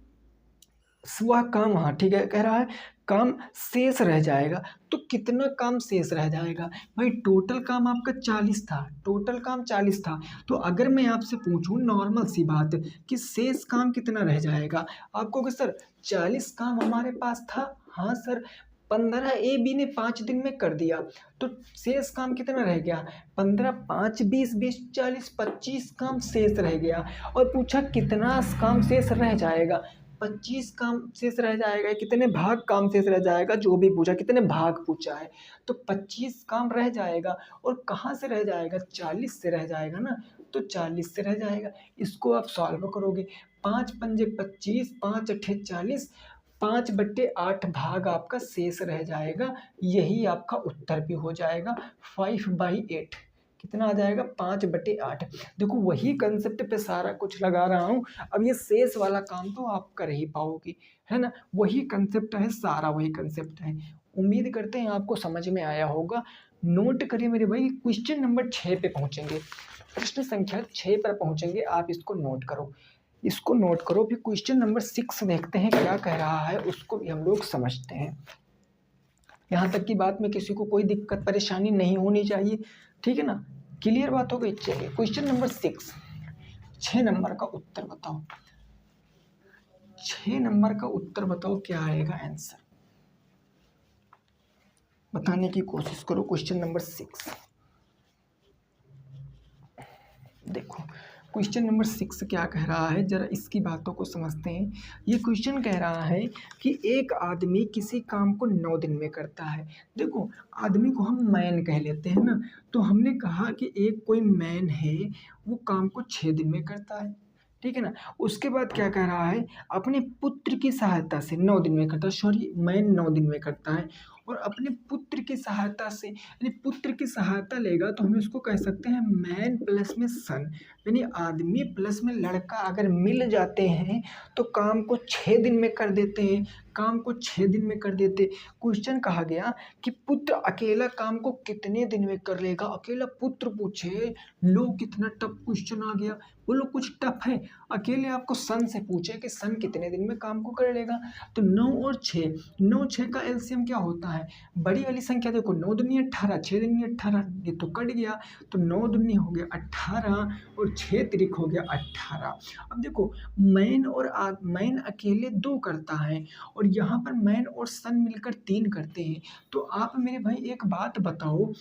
वह काम, हाँ ठीक है, कह रहा है काम शेष रह जाएगा। तो कितना काम शेष रह जाएगा भाई, टोटल काम आपका 40 था, टोटल काम 40 था। तो अगर मैं आपसे पूछूं नॉर्मल सी बात कि शेष काम कितना रह जाएगा, आप कहोगे सर 40 काम हमारे पास था। हाँ सर, 15 ए बी ने 5 दिन में कर दिया तो शेष काम कितना रह गया, 15 5 20 20 40 25 काम शेष रह गया। और पूछा कितना काम शेष रह जाएगा, 25 काम शेष रह जाएगा। कितने भाग काम शेष रह जाएगा, जो भी पूछा कितने भाग पूछा है तो 25 काम रह जाएगा। और कहाँ से रह जाएगा, 40 से रह जाएगा ना। तो 40 से रह जाएगा। इसको आप सॉल्व करोगे, 5 पंजे 25, 5 अठे 40, 5/8 भाग आपका शेष रह जाएगा। यही आपका उत्तर भी हो जाएगा, 5/8 कितना आ जाएगा, 5/8। देखो वही कंसेप्ट पे सारा कुछ लगा रहा हूँ। अब ये शेष वाला काम तो आप कर ही पाओगे, है ना। वही कंसेप्ट है, सारा वही कंसेप्ट है। उम्मीद करते हैं आपको समझ में आया होगा। नोट करिए मेरे भाई, क्वेश्चन नंबर 6 पे पहुंचेंगे, प्रश्न संख्या 6 पर पहुंचेंगे। आप इसको नोट करो, इसको नोट करो। फिर क्वेश्चन नंबर 6 देखते हैं क्या कह रहा है, उसको भी हम लोग समझते हैं। यहाँ तक की बात में किसी को कोई दिक्कत परेशानी नहीं होनी चाहिए, ठीक है ना। क्लियर बात हो गई। चलिए क्वेश्चन नंबर 6, 6 नंबर का उत्तर बताओ। 6 नंबर का उत्तर बताओ क्या आएगा आंसर, बताने की कोशिश करो। क्वेश्चन नंबर 6 देखो, क्वेश्चन नंबर 6 क्या कह रहा है, जरा इसकी बातों को समझते हैं। ये क्वेश्चन कह रहा है कि एक आदमी किसी काम को 9 दिन में करता है। देखो आदमी को हम मैन कह लेते हैं ना, तो हमने कहा कि एक कोई मैन है वो काम को 6 दिन में करता है, ठीक है ना। उसके बाद क्या कह रहा है, अपने पुत्र की सहायता से 9 दिन में करता है, सॉरी मैन 9 दिन में करता है। और अपने पुत्र की सहायता से, यानी पुत्र की सहायता लेगा तो हम इसको कह सकते हैं मैन प्लस में सन, यानी आदमी प्लस में लड़का अगर मिल जाते हैं तो काम को 6 दिन में कर देते हैं, काम को 6 दिन में कर देते। क्वेश्चन कहा गया कि पुत्र अकेला काम को कितने दिन में कर लेगा, अकेला पुत्र पूछे, लो कितना टफ क्वेश्चन आ गया। बोलो कुछ टफ है, अकेले आपको सन से पूछे कि सन कितने दिन में काम को कर लेगा। तो 9 और 6, 9 6 का एलसीएम क्या होता है, बड़ी वाली संख्या देखो, 9 दूनी 18, 6 दूनी 18, ये तो कट गया, तो 9 दूनी हो गया 18 और 6 तिरिक हो गया 18। अब देखो मैन और मैन अकेले 2 करता है और यहाँ पर मैन और सन मिलकर 3 करते हैं। तो आप मेरे भाई एक बात बताओ,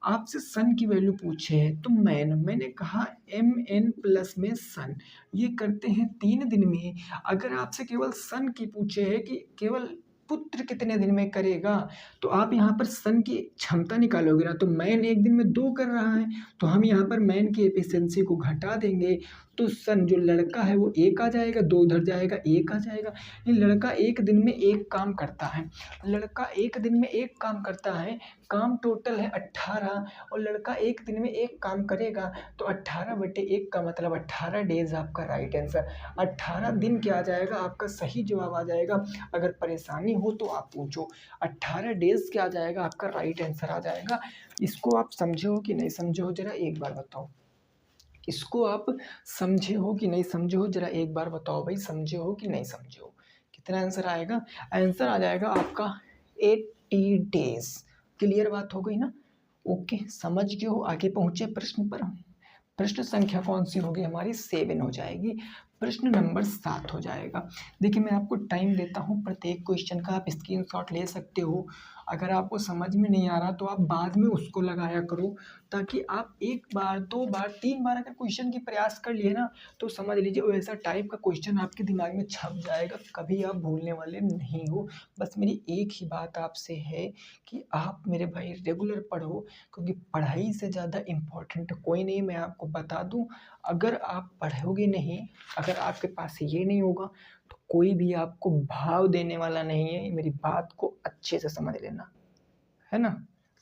आपसे सन की वैल्यू पूछे है तो मैंने कहा mn प्लस में सन, ये करते हैं 3 दिन में। अगर आपसे केवल सन की पूछे है कि केवल पुत्र कितने दिन में करेगा। तो आप यहाँ पर सन की क्षमता निकालोगे ना, तो मैन एक दिन में 2 कर रहा है, तो हम यहाँ पर मैन की एफिशिएंसी को घटा देंगे, तो सन जो लड़का है वो 1 आ जाएगा, 2 उधर जाएगा, 1 आ जाएगा। ये लड़का एक दिन में 1 काम करता है, लड़का एक दिन में 1 काम करता है, काम टोटल है 18, और लड़का एक दिन में 1 काम करेगा, तो 18/1 का मतलब 18 डेज आपका राइट आंसर। 18 दिन क्या आ जाएगा, आपका सही जवाब आ जाएगा। अगर परेशानी हो तो आप पूछो। 18 डेज क्या आ जाएगा, आपका राइट आंसर आ जाएगा। इसको आप समझे हो कि नहीं समझे हो, जरा एक बार बताओ। इसको आप समझे हो कि नहीं समझे हो, जरा एक बार बताओ भाई, समझे हो कि नहीं समझे हो। कितना आंसर आएगा, आंसर आ जाएगा आपका 80 डेज। क्लियर बात हो गई ना। ओके, समझ गए हो। आगे पहुंचे प्रश्न पर। प्रश्न संख्या कौन सी होगी हमारी, 7 हो जाएगी। प्रश्न नंबर 7 हो जाएगा। देखिए मैं आपको टाइम देता हूँ, प्रत्येक क्वेश्चन का आप स्क्रीनशॉट ले सकते हो। अगर आपको समझ में नहीं आ रहा तो आप बाद में उसको लगाया करो, ताकि आप 1 बार 2 बार 3 बार अगर क्वेश्चन की प्रयास कर लिए ना, तो समझ लीजिए वैसा टाइप का क्वेश्चन आपके दिमाग में छप जाएगा, कभी आप भूलने वाले नहीं हो। बस मेरी एक ही बात आपसे है कि आप मेरे भाई रेगुलर पढ़ो, क्योंकि पढ़ाई से ज़्यादा इम्पोर्टेंट कोई नहीं। मैं आपको बता दूं, अगर आप पढ़ोगे नहीं, अगर आपके पास ये नहीं होगा, तो कोई भी आपको भाव देने वाला नहीं है। मेरी बात को अच्छे से समझ लेना, है ना।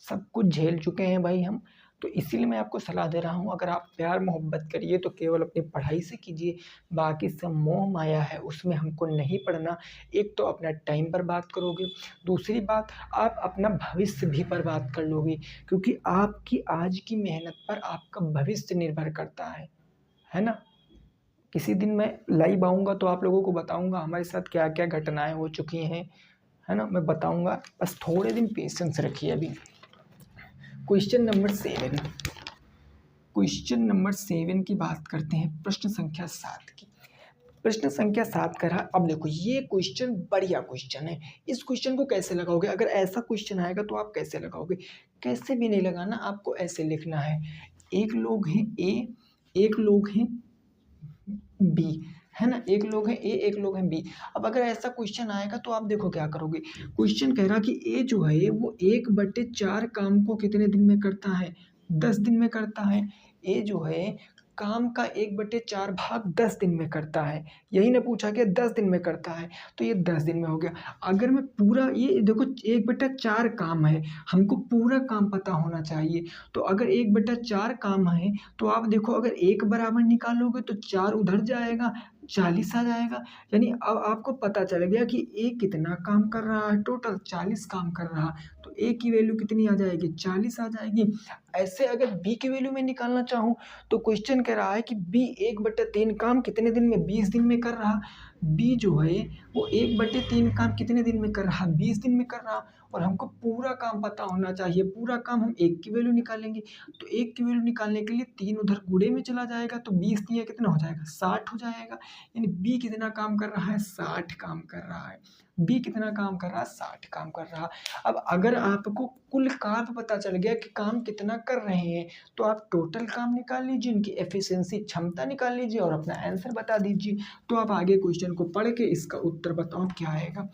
सब कुछ झेल चुके हैं भाई हम, तो इसीलिए मैं आपको सलाह दे रहा हूँ, अगर आप प्यार मोहब्बत करिए तो केवल अपनी पढ़ाई से कीजिए, बाकी सब मोह माया है उसमें हमको नहीं पढ़ना। एक तो अपना टाइम बर्बाद करोगे, दूसरी बात आप अपना भविष्य भी बर्बाद कर लोगे, क्योंकि आपकी आज की मेहनत पर आपका भविष्य निर्भर करता है ना। किसी दिन मैं लाइव आऊँगा तो आप लोगों को बताऊँगा हमारे साथ क्या क्या घटनाएं हो चुकी हैं, है ना, मैं बताऊँगा। बस थोड़े दिन पेशेंस रखिए। अभी क्वेश्चन नंबर 7, क्वेश्चन नंबर 7 की बात करते हैं, प्रश्न संख्या 7 की। प्रश्न संख्या 7 का रहा। अब देखो ये क्वेश्चन बढ़िया क्वेश्चन है। इस क्वेश्चन को कैसे लगाओगे, अगर ऐसा क्वेश्चन आएगा तो आप कैसे लगाओगे, कैसे भी नहीं लगाना, आपको ऐसे लिखना है, एक लोग हैं ए, एक लोग हैं बी, है ना, एक लोग हैं ए, एक लोग हैं बी। अब अगर ऐसा क्वेश्चन आएगा तो आप देखो क्या करोगे। क्वेश्चन कह रहा कि ए जो है वो 1/4 काम को कितने दिन में करता है, 10 दिन में करता है। ए जो है काम का 1/4 भाग 10 दिन में करता है, यही ना पूछा गया, 10 दिन में करता है, तो ये 10 दिन में हो गया। अगर मैं पूरा, ये देखो 1/4 काम है, हमको पूरा काम पता होना चाहिए। तो अगर 1/4 काम है, तो आप देखो अगर 1 बराबर निकालोगे तो 4 उधर जाएगा, 40 आ जाएगा। यानी अब आपको पता चल गया कि ए कितना काम कर रहा है, टोटल 40 काम कर रहा, तो ए की वैल्यू कितनी आ जाएगी, 40 आ जाएगी। ऐसे अगर बी की वैल्यू में निकालना चाहूँ तो क्वेश्चन कह रहा है कि बी 1/3 काम कितने दिन में, 20 दिन में कर रहा। बी जो है वो 1/3 काम कितने दिन में कर रहा, 20 दिन में कर रहा, और हमको पूरा काम पता होना चाहिए। पूरा काम हम 1 की वैल्यू निकालेंगे, तो 1 की वैल्यू निकालने के लिए 3 उधर गुणे में चला जाएगा, तो 20 दिया कितना हो जाएगा, 60 हो जाएगा। यानी बी कितना काम कर रहा है, 60 काम कर रहा है। बी कितना काम कर रहा है, 60 काम कर रहा। अब अगर आपको कुल काम पता चल गया कि काम कितना कर रहे हैं, तो आप टोटल काम निकाल लीजिए, इनकी एफिशिएंसी क्षमता निकाल लीजिए और अपना आंसर बता दीजिए। तो आप आगे क्वेश्चन को पढ़ के इसका उत्तर बताओ क्या आएगा,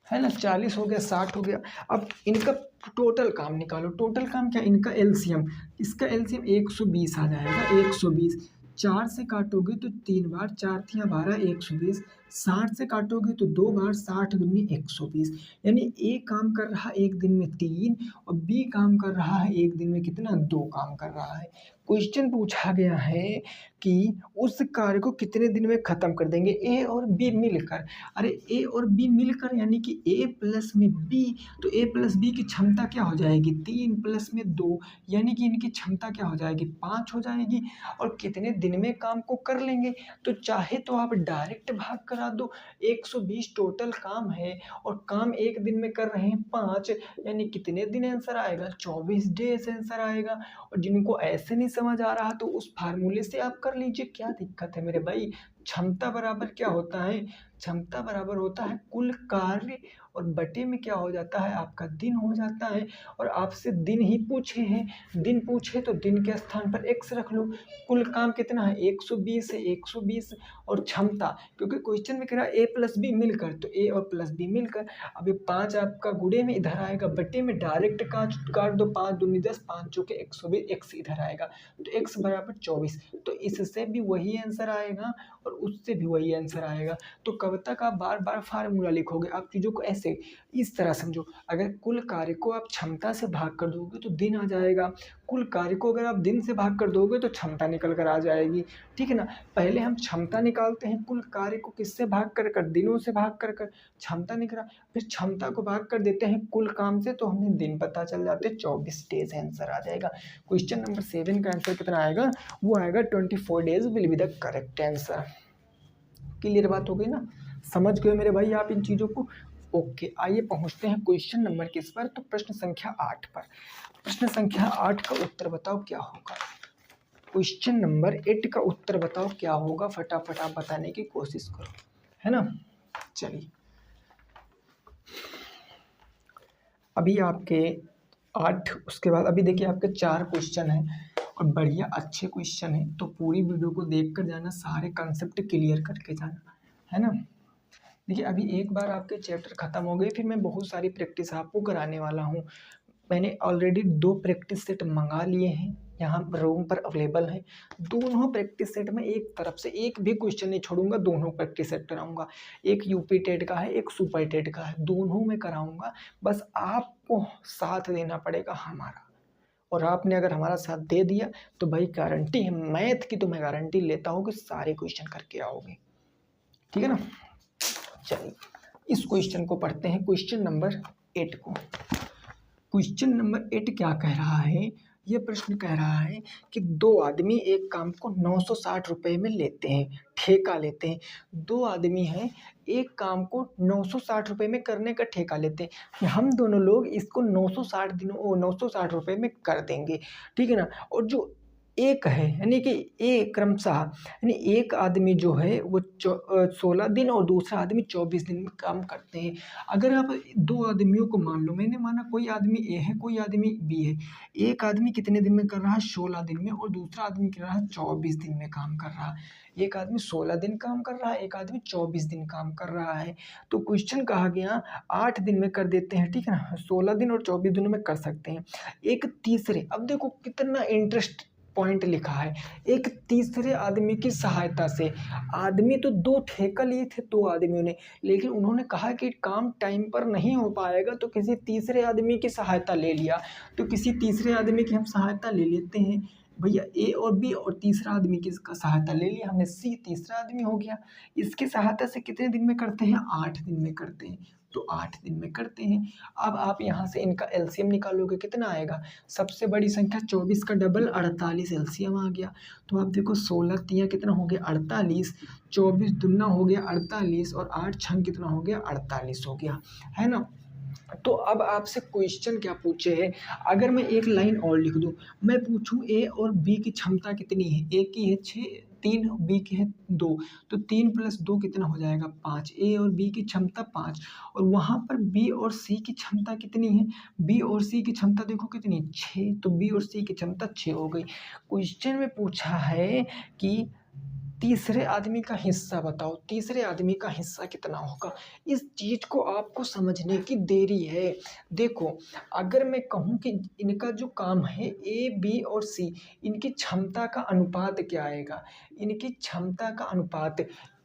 है ना। 40 हो गया, 60 हो गया। अब इनका टोटल काम निकालो। टोटल काम क्या, इनका एलसीएम, इसका एलसीएम 120 आ जाएगा, 120। 4 से काटोगे तो 3 बार, 4 तियाँ 12, 120। 60 से काटोगे तो 2 बार, 60 दूनी 120। यानी ए काम कर रहा एक दिन में 3, और बी काम कर रहा है एक दिन में कितना, 2 काम कर रहा है। क्वेश्चन पूछा गया है कि उस कार्य को कितने दिन में खत्म कर देंगे ए और बी मिलकर। अरे ए और बी मिलकर यानी कि ए प्लस में बी, तो ए प्लस बी की क्षमता क्या हो जाएगी, 3 प्लस में 2, यानी कि इनकी क्षमता क्या हो जाएगी, 5 हो जाएगी। और कितने दिन में काम को कर लेंगे, तो चाहे तो आप डायरेक्ट भाग करा दो। 120 टोटल काम है और काम एक दिन में कर रहे हैं 5, यानी कितने दिन आंसर आएगा, 24 डेज आंसर आएगा। और जिनको ऐसे नहीं समझ आ रहा तो उस फार्मूले से आप कर लीजिए, क्या दिक्कत है मेरे भाई। क्षमता बराबर क्या होता है, क्षमता बराबर होता है कुल कार्य, और बटे में क्या हो जाता है आपका दिन हो जाता है। और आपसे दिन ही पूछे हैं, दिन पूछे तो दिन के स्थान पर x रख लो। कुल काम कितना है 120 है, 120। और क्षमता, क्योंकि क्वेश्चन में कह रहा है a प्लस बी मिलकर, तो a और प्लस बी मिलकर। अब ये 5 आपका गुणे में इधर आएगा, बटे में डायरेक्ट काट दो, 5 दूनी 10, 5 चौके 120, x इधर आएगा, तो x बराबर 24। तो इससे भी वही आंसर आएगा और उससे भी वही आंसर आएगा। तो कब तक आप बार बार फार्मूला लिखोगे, आप चीज़ों को ऐसे इस तरह समझो। अगर कुल कार्य को आप क्षमता से भाग कर दोगे तो दिन आ जाएगा, कुल कार्य को अगर आप दिन से भाग कर दोगे तो क्षमता निकल कर आ जाएगी, ठीक है ना। पहले हम क्षमता निकालते हैं, कुल कार्य को किससे भाग कर दिनों से भाग कर क्षमता निकला, फिर क्षमता को भाग कर देते हैं कुल काम से, तो हमें दिन पता चल जाते, 24 डेज आंसर आ जाएगा। क्वेश्चन नंबर 7 का आंसर कितना आएगा, वो आएगा 24 days will be the correct answer. Clear बात हो गई ना, समझ गए मेरे भाई आप इन चीज़ों को। ओके, आइए पहुंचते हैं क्वेश्चन नंबर किस पर, तो प्रश्न संख्या 8 पर। प्रश्न संख्या 8 का उत्तर बताओ क्या होगा। क्वेश्चन नंबर 8 का उत्तर बताओ क्या होगा, फटाफट आप बताने की कोशिश करो, है ना। चलिए, अभी आपके 8, उसके बाद अभी देखिए आपके 4 क्वेश्चन हैं और बढ़िया अच्छे क्वेश्चन हैं, तो पूरी वीडियो को देख कर जाना, सारे कंसेप्ट क्लियर करके जाना, है ना। देखिए अभी एक बार आपके चैप्टर ख़त्म हो गए, फिर मैं बहुत सारी प्रैक्टिस आपको कराने वाला हूँ। मैंने ऑलरेडी 2 प्रैक्टिस सेट मंगा लिए हैं, यहाँ रूम पर अवेलेबल है। दोनों प्रैक्टिस सेट में एक तरफ से एक भी क्वेश्चन नहीं छोड़ूंगा, दोनों प्रैक्टिस सेट कराऊंगा। एक यूपी टेट का है, एक सुपर टेट का है, दोनों में कराऊंगा। बस आपको साथ देना पड़ेगा हमारा, और आपने अगर हमारा साथ दे दिया तो भाई गारंटी है, मैथ की तो मैं गारंटी लेता हूँ कि सारे क्वेश्चन करके आओगे, ठीक है ना। चलिए इस क्वेश्चन को पढ़ते हैं, क्वेश्चन नंबर 8 को। क्वेश्चन नंबर 8 क्या कह रहा है, ये प्रश्न कह रहा है कि 2 आदमी एक काम को 960 रुपये में लेते हैं, ठेका लेते हैं। 2 आदमी हैं, एक काम को 960 रुपये में करने का ठेका लेते हैं। हम दोनों लोग इसको 960 रुपये में कर देंगे, ठीक है ना। और जो एक है, यानी कि एक क्रमशः, यानी एक आदमी जो है वो 16 दिन और दूसरा आदमी 24 दिन में काम करते हैं। अगर आप 2 आदमियों को मान लो, मैंने माना कोई आदमी ए है, कोई आदमी बी है। एक आदमी कितने दिन में कर रहा है, 16 दिन में, और दूसरा आदमी कर रहा है 24 दिन में काम कर रहा है। एक आदमी 16 दिन काम कर रहा है, एक आदमी 24 दिन काम कर रहा है। तो क्वेश्चन कहा गया 8 दिन में कर देते हैं, ठीक है ना। 16 दिन और 24 दिनों में कर सकते हैं। एक तीसरे, अब देखो कितना इंटरेस्ट पॉइंट लिखा है, एक तीसरे आदमी की सहायता से। आदमी तो 2 ठेका लिए थे 2 आदमियों ने, लेकिन उन्होंने कहा कि काम टाइम पर नहीं हो पाएगा, तो किसी तीसरे आदमी की सहायता ले लिया। तो किसी तीसरे आदमी की हम सहायता ले लेते हैं भैया, ए और बी, और तीसरा आदमी की सहायता ले लिया हमने, सी तीसरा आदमी हो गया। इसकी सहायता से कितने दिन में करते हैं, 8 दिन में करते हैं, तो 8 दिन में करते हैं। अब आप यहाँ से इनका एलसीएम निकालोगे, कितना आएगा, सबसे बड़ी संख्या 24 का डबल 48 एलसीएम आ गया। तो आप देखो 16 तिया कितना हो गया 48, 24 दुना हो गया 48, और 8 छंग कितना हो गया 48 हो गया, है ना। तो अब आपसे क्वेश्चन क्या पूछे है, अगर मैं एक लाइन और लिख दूं, मैं पूछूं ए और बी की क्षमता कितनी है, ए की है 6, 3, बी की है 2, तो 3 + 2 कितना हो जाएगा 5। ए और बी की क्षमता 5, और वहाँ पर बी और सी की क्षमता कितनी है, बी और सी की क्षमता देखो कितनी 6, तो बी और सी की क्षमता 6 हो गई। क्वेश्चन में पूछा है कि तीसरे आदमी का हिस्सा बताओ, तीसरे आदमी का हिस्सा कितना होगा। इस चीज को आपको समझने की देरी है। देखो अगर मैं कहूँ कि इनका जो काम है ए बी और सी, इनकी क्षमता का अनुपात क्या आएगा, इनकी क्षमता का अनुपात,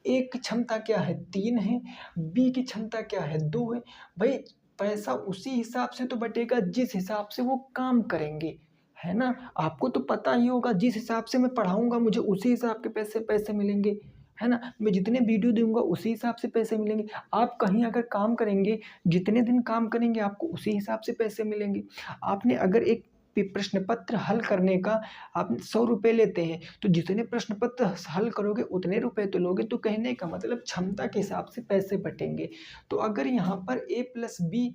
ए की क्षमता क्या है 3 है, बी की क्षमता क्या है 2 है। भाई पैसा उसी हिसाब से तो बटेगा जिस हिसाब से वो काम करेंगे, है ना। आपको तो पता ही होगा, जिस हिसाब से मैं पढ़ाऊंगा मुझे उसी हिसाब के पैसे मिलेंगे, है ना। मैं जितने वीडियो दूंगा उसी हिसाब से पैसे मिलेंगे। आप कहीं अगर काम करेंगे, जितने दिन काम करेंगे आपको उसी हिसाब से पैसे मिलेंगे। आपने अगर एक प्रश्न पत्र हल करने का आप 100 रुपये लेते हैं, तो जितने प्रश्न पत्र हल करोगे उतने रुपए तो लोगे। तो कहने का मतलब क्षमता के हिसाब से पैसे बटेंगे। तो अगर यहाँ पर a + b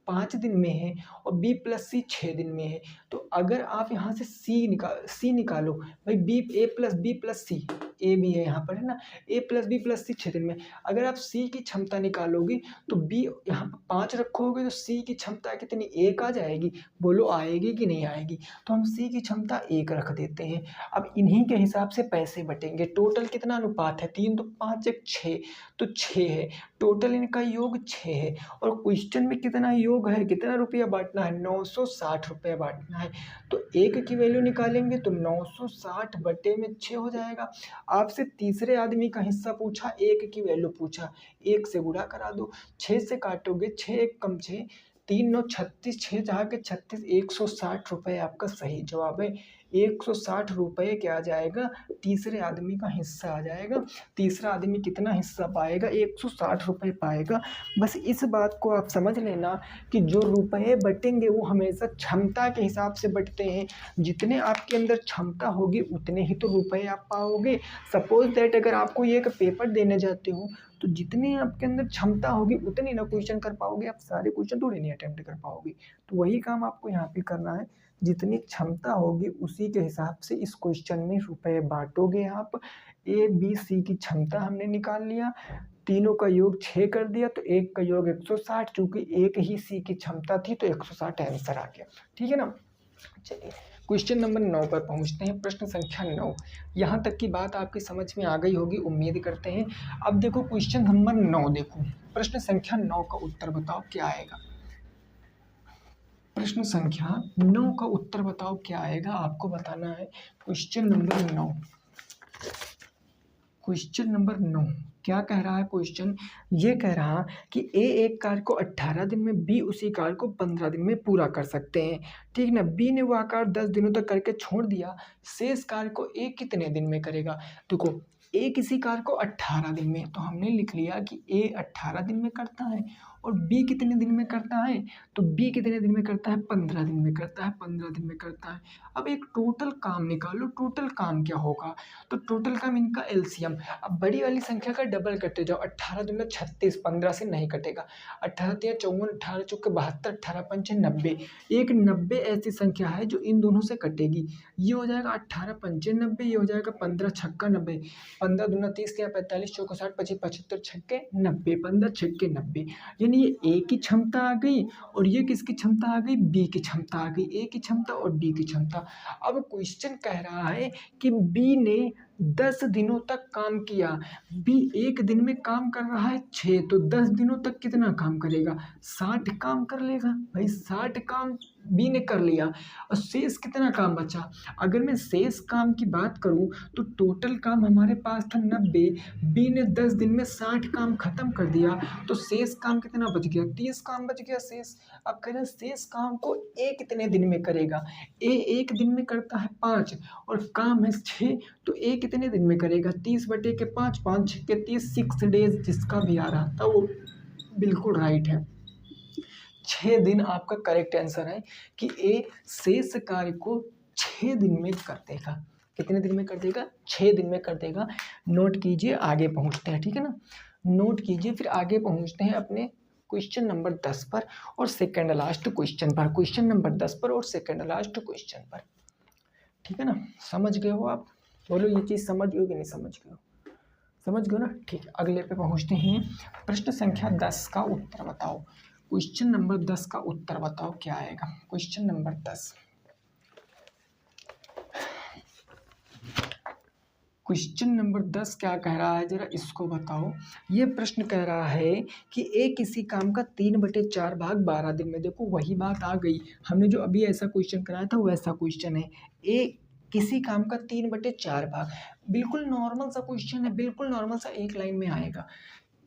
5 दिन में है और b + c 6 दिन में है, तो अगर आप यहाँ से c निकालो भाई, a + b + c ए भी है यहाँ पर, है ना। ए प्लस बी प्लस सी 6 दिन में। अगर आप सी की क्षमता निकालोगे तो बी यहाँ पर 5 रखोगे तो सी की क्षमता कितनी, 1 आ जाएगी। बोलो आएगी कि नहीं आएगी। तो हम सी की क्षमता 1 रख देते हैं। अब इन्हीं के हिसाब से पैसे बटेंगे। टोटल कितना अनुपात है, 3 तो 5 1 6, तो 6 है। टोटल इनका योग 6 है। और क्वेश्चन में कितना योग है, कितना रुपया बांटना है, 960 रुपया बांटना है। तो 1 की वैल्यू निकालेंगे तो 960 बटे में 6 हो जाएगा। आपसे तीसरे आदमी का हिस्सा पूछा, 1 की वैल्यू पूछा, 1 से गुणा करा दो। 6 से काटोगे, 6 1 कम 6, 3 9 36, 6 जहाँ के 36, 160 रुपये आपका सही जवाब है। 160 रुपये क्या आ जाएगा, तीसरे आदमी का हिस्सा आ जाएगा। तीसरा आदमी कितना हिस्सा पाएगा, 160 रुपये पाएगा। बस इस बात को आप समझ लेना कि जो रुपये बटेंगे वो हमेशा क्षमता के हिसाब से बटते हैं। जितने आपके अंदर क्षमता होगी उतने ही तो रुपये आप पाओगे। सपोज दैट अगर आपको ये एक पेपर देने जाते हो तो जितनी आपके अंदर क्षमता होगी उतनी ना क्वेश्चन कर पाओगे, आप सारे क्वेश्चन थोड़ी नहीं अटेम्प्ट कर पाओगे। तो वही काम आपको यहाँ पे करना है, जितनी क्षमता होगी उसी के हिसाब से इस क्वेश्चन में रुपए बांटोगे आप। ए बी सी की क्षमता हमने निकाल लिया, तीनों का योग 6 कर दिया तो एक का योग 160, चूंकि एक ही सी की क्षमता थी तो 160 आंसर आ गया। ठीक है ना। चलिए क्वेश्चन नंबर 9 पर पहुंचते हैं। प्रश्न संख्या 9। यहाँ तक की बात आपकी समझ में आ गई होगी, उम्मीद करते हैं। अब देखो क्वेश्चन नंबर 9 देखो, प्रश्न संख्या 9 का उत्तर बताओ क्या आएगा। प्रश्न संख्या 9 का उत्तर बताओ क्या आएगा, आपको बताना है। क्वेश्चन नंबर 9, क्वेश्चन नंबर 9 क्या कह रहा है क्वेश्चन, ये कह रहा कि ए एक कार्य को 18 दिन में, बी उसी कार्य को 15 दिन में पूरा कर सकते हैं। ठीक ना। बी ने वह कार्य 10 दिनों तक करके छोड़ दिया, शेष कार्य को ए कितने दिन में करेगा। देखो ए किसी कार्य को 18 दिन में, तो हमने लिख लिया कि ए 18 दिन में करता है। और बी कितने दिन में करता है, तो बी कितने दिन में करता है, 15 दिन में करता है, 15 दिन में करता है। अब एक टोटल काम निकालो, टोटल काम क्या होगा, तो टोटल काम इनका एलसीएम। अब बड़ी वाली संख्या का डबल करते जाओ, 18 दूना 36, 15 से नहीं कटेगा। 18 तिया 54, 18 चौके 72, 18 पंचे 90। एक 90 ऐसी संख्या है जो इन दोनों से कटेगी। ये हो जाएगा 18 पंचे 90, ये हो जाएगा 15 छक्का 90, 15 दूना 30 या 45 चौका 60 25 75 छक्के 90, 15 छक्के 90। यानी ये ए की क्षमता आ गई और ये किसकी क्षमता आ गई, बी की क्षमता आ गई। ए की क्षमता और बी की क्षमता। अब क्वेश्चन कह रहा है कि बी ने 10 दिनों तक काम किया। बी एक दिन में काम कर रहा है 6, तो 10 दिनों तक कितना काम करेगा, 60 काम कर लेगा। भाई 60 काम बी ने कर लिया और शेष कितना काम बचा। अगर मैं शेष काम की बात करूं तो टोटल काम हमारे पास था 90, बी ने 10 दिन में 60 काम खत्म कर दिया, तो शेष काम कितना बच गया, 30 काम बच गया शेष। अब कह रहे हैं शेष काम को ए कितने दिन में करेगा। ए एक दिन में करता है 5 और काम है 6, तो ए कितने दिन में करेगा, 30 बटे के 5, 5 के 30, 6 डेज। जिसका भी आ रहा था वो बिल्कुल राइट है, 6 दिन आपका करेक्ट आंसर है कि ए शेष कार्य को 6 दिन में कर देगा। कितने दिन में कर देगा, 6 दिन में कर देगा। नोट कीजिए, आगे पहुंचते हैं। ठीक है ना, नोट कीजिए, फिर आगे पहुंचते हैं अपने क्वेश्चन नंबर 10 पर और सेकंड लास्ट क्वेश्चन पर। क्वेश्चन नंबर 10 पर और सेकंड लास्ट क्वेश्चन पर। ठीक है ना, समझ गए हो आप, बोलो ये चीज़ समझ गए हो कि नहीं समझ गए हो, समझ गए ना। ठीक है, अगले पे पहुंचते हैं। प्रश्न संख्या 10 का उत्तर बताओ। क्वेश्चन नंबर 10 का उत्तर बताओ क्या आएगा। क्वेश्चन नंबर 10, क्वेश्चन नंबर 10 क्या कह रहा है, जरा इसको बताओ। ये प्रश्न कह रहा है कि ए किसी काम का 3/4 भाग 12 दिन में। देखो वही बात आ गई, हमने जो अभी ऐसा क्वेश्चन कराया था वैसा क्वेश्चन है। ए किसी काम का 3/4 भाग, बिल्कुल नॉर्मल सा क्वेश्चन है, बिल्कुल नॉर्मल सा, एक लाइन में आएगा।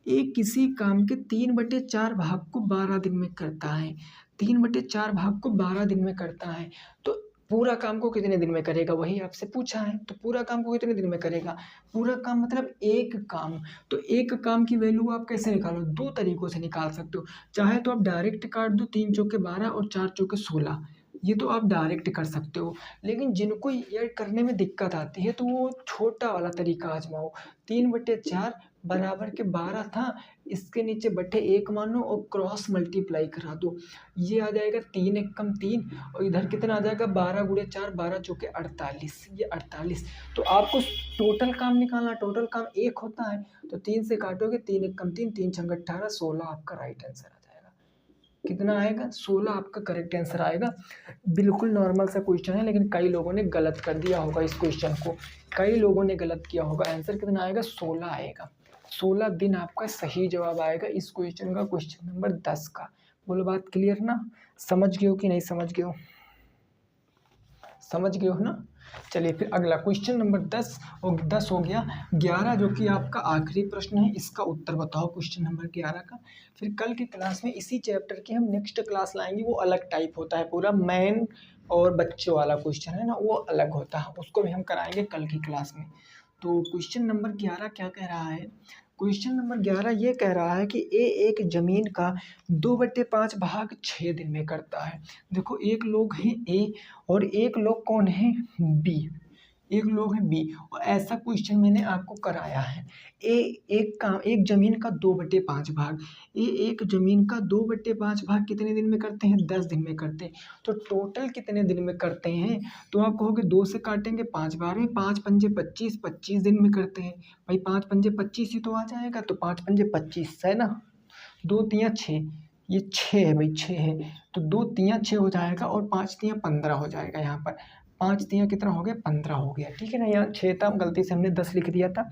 ए किसी काम के 3/4 भाग को 12 दिन में करता है। 3/4 भाग को 12 दिन में करता है, तो पूरा काम को कितने दिन में करेगा, वही आपसे पूछा है। तो पूरा काम को कितने दिन में करेगा, पूरा काम मतलब एक काम। तो एक काम की वैल्यू आप कैसे निकालो, 2 तरीकों से निकाल सकते हो। चाहे तो आप डायरेक्ट काट दो, 3 चौके 12 और 4 चौके 16, ये तो आप डायरेक्ट कर सकते हो, लेकिन जिनको ये करने में दिक्कत आती है तो वो छोटा वाला तरीका आजमाओ। 3/4 बराबर के 12 था, इसके नीचे बटे 1 मानो और क्रॉस मल्टीप्लाई करा दो। ये आ जाएगा 3 एकम 3 और इधर कितना आ जाएगा 12 गुणे 4, 12 चौके 48, ये 48। तो आपको टोटल काम निकालना, टोटल काम 1 होता है, तो 3 से काटोगे 3 एकम 3, 3 छंग 18, 16 आपका राइट आंसर आ जाएगा। कितना आएगा 16 आपका करेक्ट आंसर आएगा। बिल्कुल नॉर्मल सा क्वेश्चन है, लेकिन कई लोगों ने गलत कर दिया होगा इस क्वेश्चन को, कई लोगों ने गलत किया होगा। आंसर कितना आएगा 16 आएगा। 16 दिन आपका सही जवाब आएगा इस क्वेश्चन का, क्वेश्चन नंबर 10 का। बोलो बात क्लियर ना? समझ गए हो कि नहीं समझ गए हो? समझ गए हो ना? चलिए फिर अगला क्वेश्चन नंबर 10 और 10 हो गया। 11 जो कि आपका आखिरी प्रश्न है, इसका उत्तर बताओ क्वेश्चन नंबर 11 का। फिर कल की क्लास में इसी चैप्टर की हम नेक्स्ट क्लास लाएंगे, वो अलग टाइप होता है, पूरा मैन और बच्चों वाला क्वेश्चन है ना, वो अलग होता है, उसको भी हम कराएंगे कल की क्लास में। तो क्वेश्चन नंबर 11 क्या कह रहा है? क्वेश्चन नंबर 11 ये कह रहा है कि एक जमीन का 2/5 भाग 6 दिन में करता है। देखो एक लोग हैं ए और एक लोग कौन है बी, एक लोग है बी, और ऐसा क्वेश्चन मैंने आपको कराया है। एक जमीन का 2/5 भाग, एक जमीन का 2/5 भाग कितने दिन में करते हैं? 10 दिन में करते हैं। तो टोटल कितने दिन में करते हैं? तो आप कहोगे 2 से काटेंगे 5 बार में, 5 पंजे 25, 25 दिन में करते हैं। भाई 5 पंजे 25 ही तो आ जाएगा, तो 5 पंजे 25 है ना, 2 तियाँ 6, ये 6 है भाई, 6 है, तो 2 तियाँ 6 हो जाएगा और 5 तियाँ 15 हो जाएगा। यहाँ पर 5 तियाँ कितना हो गया? 15 हो गया, ठीक है ना। यहाँ 6 था, गलती से हमने 10 लिख दिया था।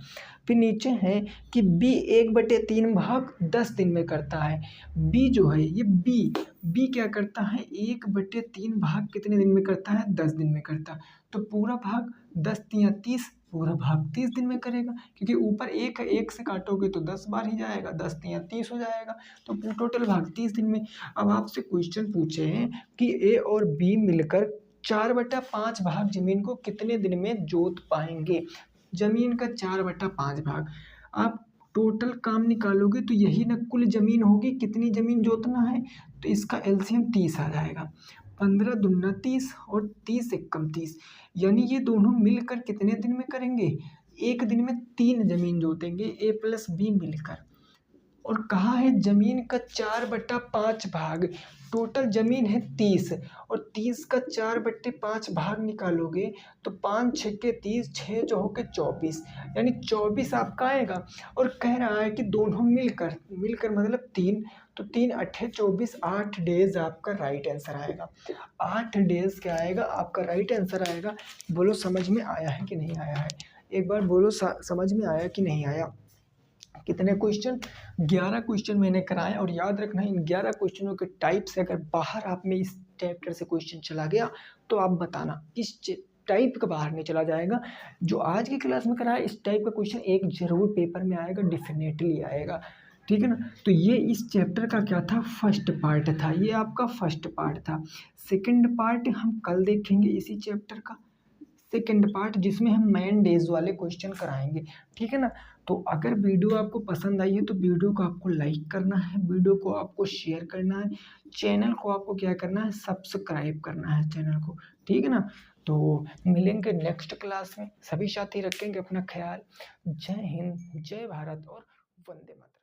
फिर नीचे है कि बी 1/3 भाग 10 दिन में करता है। बी जो है ये बी क्या करता है? 1/3 भाग कितने दिन में करता है? 10 दिन में करता है। तो पूरा भाग 10 तियाँ 30, पूरा भाग 30 दिन में करेगा, क्योंकि ऊपर एक से काटोगे तो 10 बार ही जाएगा, 10 तियाँ 30 हो जाएगा, तो टोटल भाग 30 दिन में। अब आपसे क्वेश्चन पूछे हैं कि ए और बी मिलकर 4/5 भाग जमीन को कितने दिन में जोत पाएंगे? जमीन का 4/5 भाग, आप टोटल काम निकालोगे तो यही ना कुल जमीन होगी, कितनी जमीन जोतना है, तो इसका एलसीएम 30 आ जाएगा। 15 दूना 30 और 30 एकम 30, यानी ये दोनों मिलकर कितने दिन में करेंगे? एक दिन में 3 जमीन जोतेंगे, ए प्लस बी मिलकर। और कहा है जमीन का 4/5 भाग, टोटल जमीन है 30 और 30 का 4/5 भाग निकालोगे तो 5 छक्के 30, 6 जो होके 24, यानी 24 आपका आएगा। और कह रहा है कि दोनों मिलकर मिलकर मतलब 3, तो 3 अट्ठे 24, 8 डेज आपका राइट आंसर आएगा। 8 डेज क्या आएगा? आपका राइट आंसर आएगा। बोलो समझ में आया है कि नहीं आया है? एक बार बोलो समझ में आया कि नहीं आया? कितने क्वेश्चन? 11 क्वेश्चन मैंने कराए, और याद रखना इन 11 क्वेश्चनों के टाइप से अगर बाहर आप में इस चैप्टर से क्वेश्चन चला गया तो आप बताना, इस टाइप का बाहर नहीं चला जाएगा। जो आज की क्लास में कराया इस टाइप का क्वेश्चन एक जरूर पेपर में आएगा, डेफिनेटली आएगा, ठीक है ना। तो ये इस चैप्टर का क्या था? फर्स्ट पार्ट था, ये आपका फर्स्ट पार्ट था। सेकंड पार्ट हम कल देखेंगे इसी चैप्टर का, सेकेंड पार्ट, जिसमें हम मेन डेज वाले क्वेश्चन कराएंगे, ठीक है ना। तो अगर वीडियो आपको पसंद आई है तो वीडियो को आपको लाइक करना है, वीडियो को आपको शेयर करना है, चैनल को आपको क्या करना है? सब्सक्राइब करना है चैनल को, ठीक है ना। तो मिलेंगे नेक्स्ट क्लास में, सभी साथी रखेंगे अपना ख्याल। जय हिंद, जय भारत और वंदे मातरम।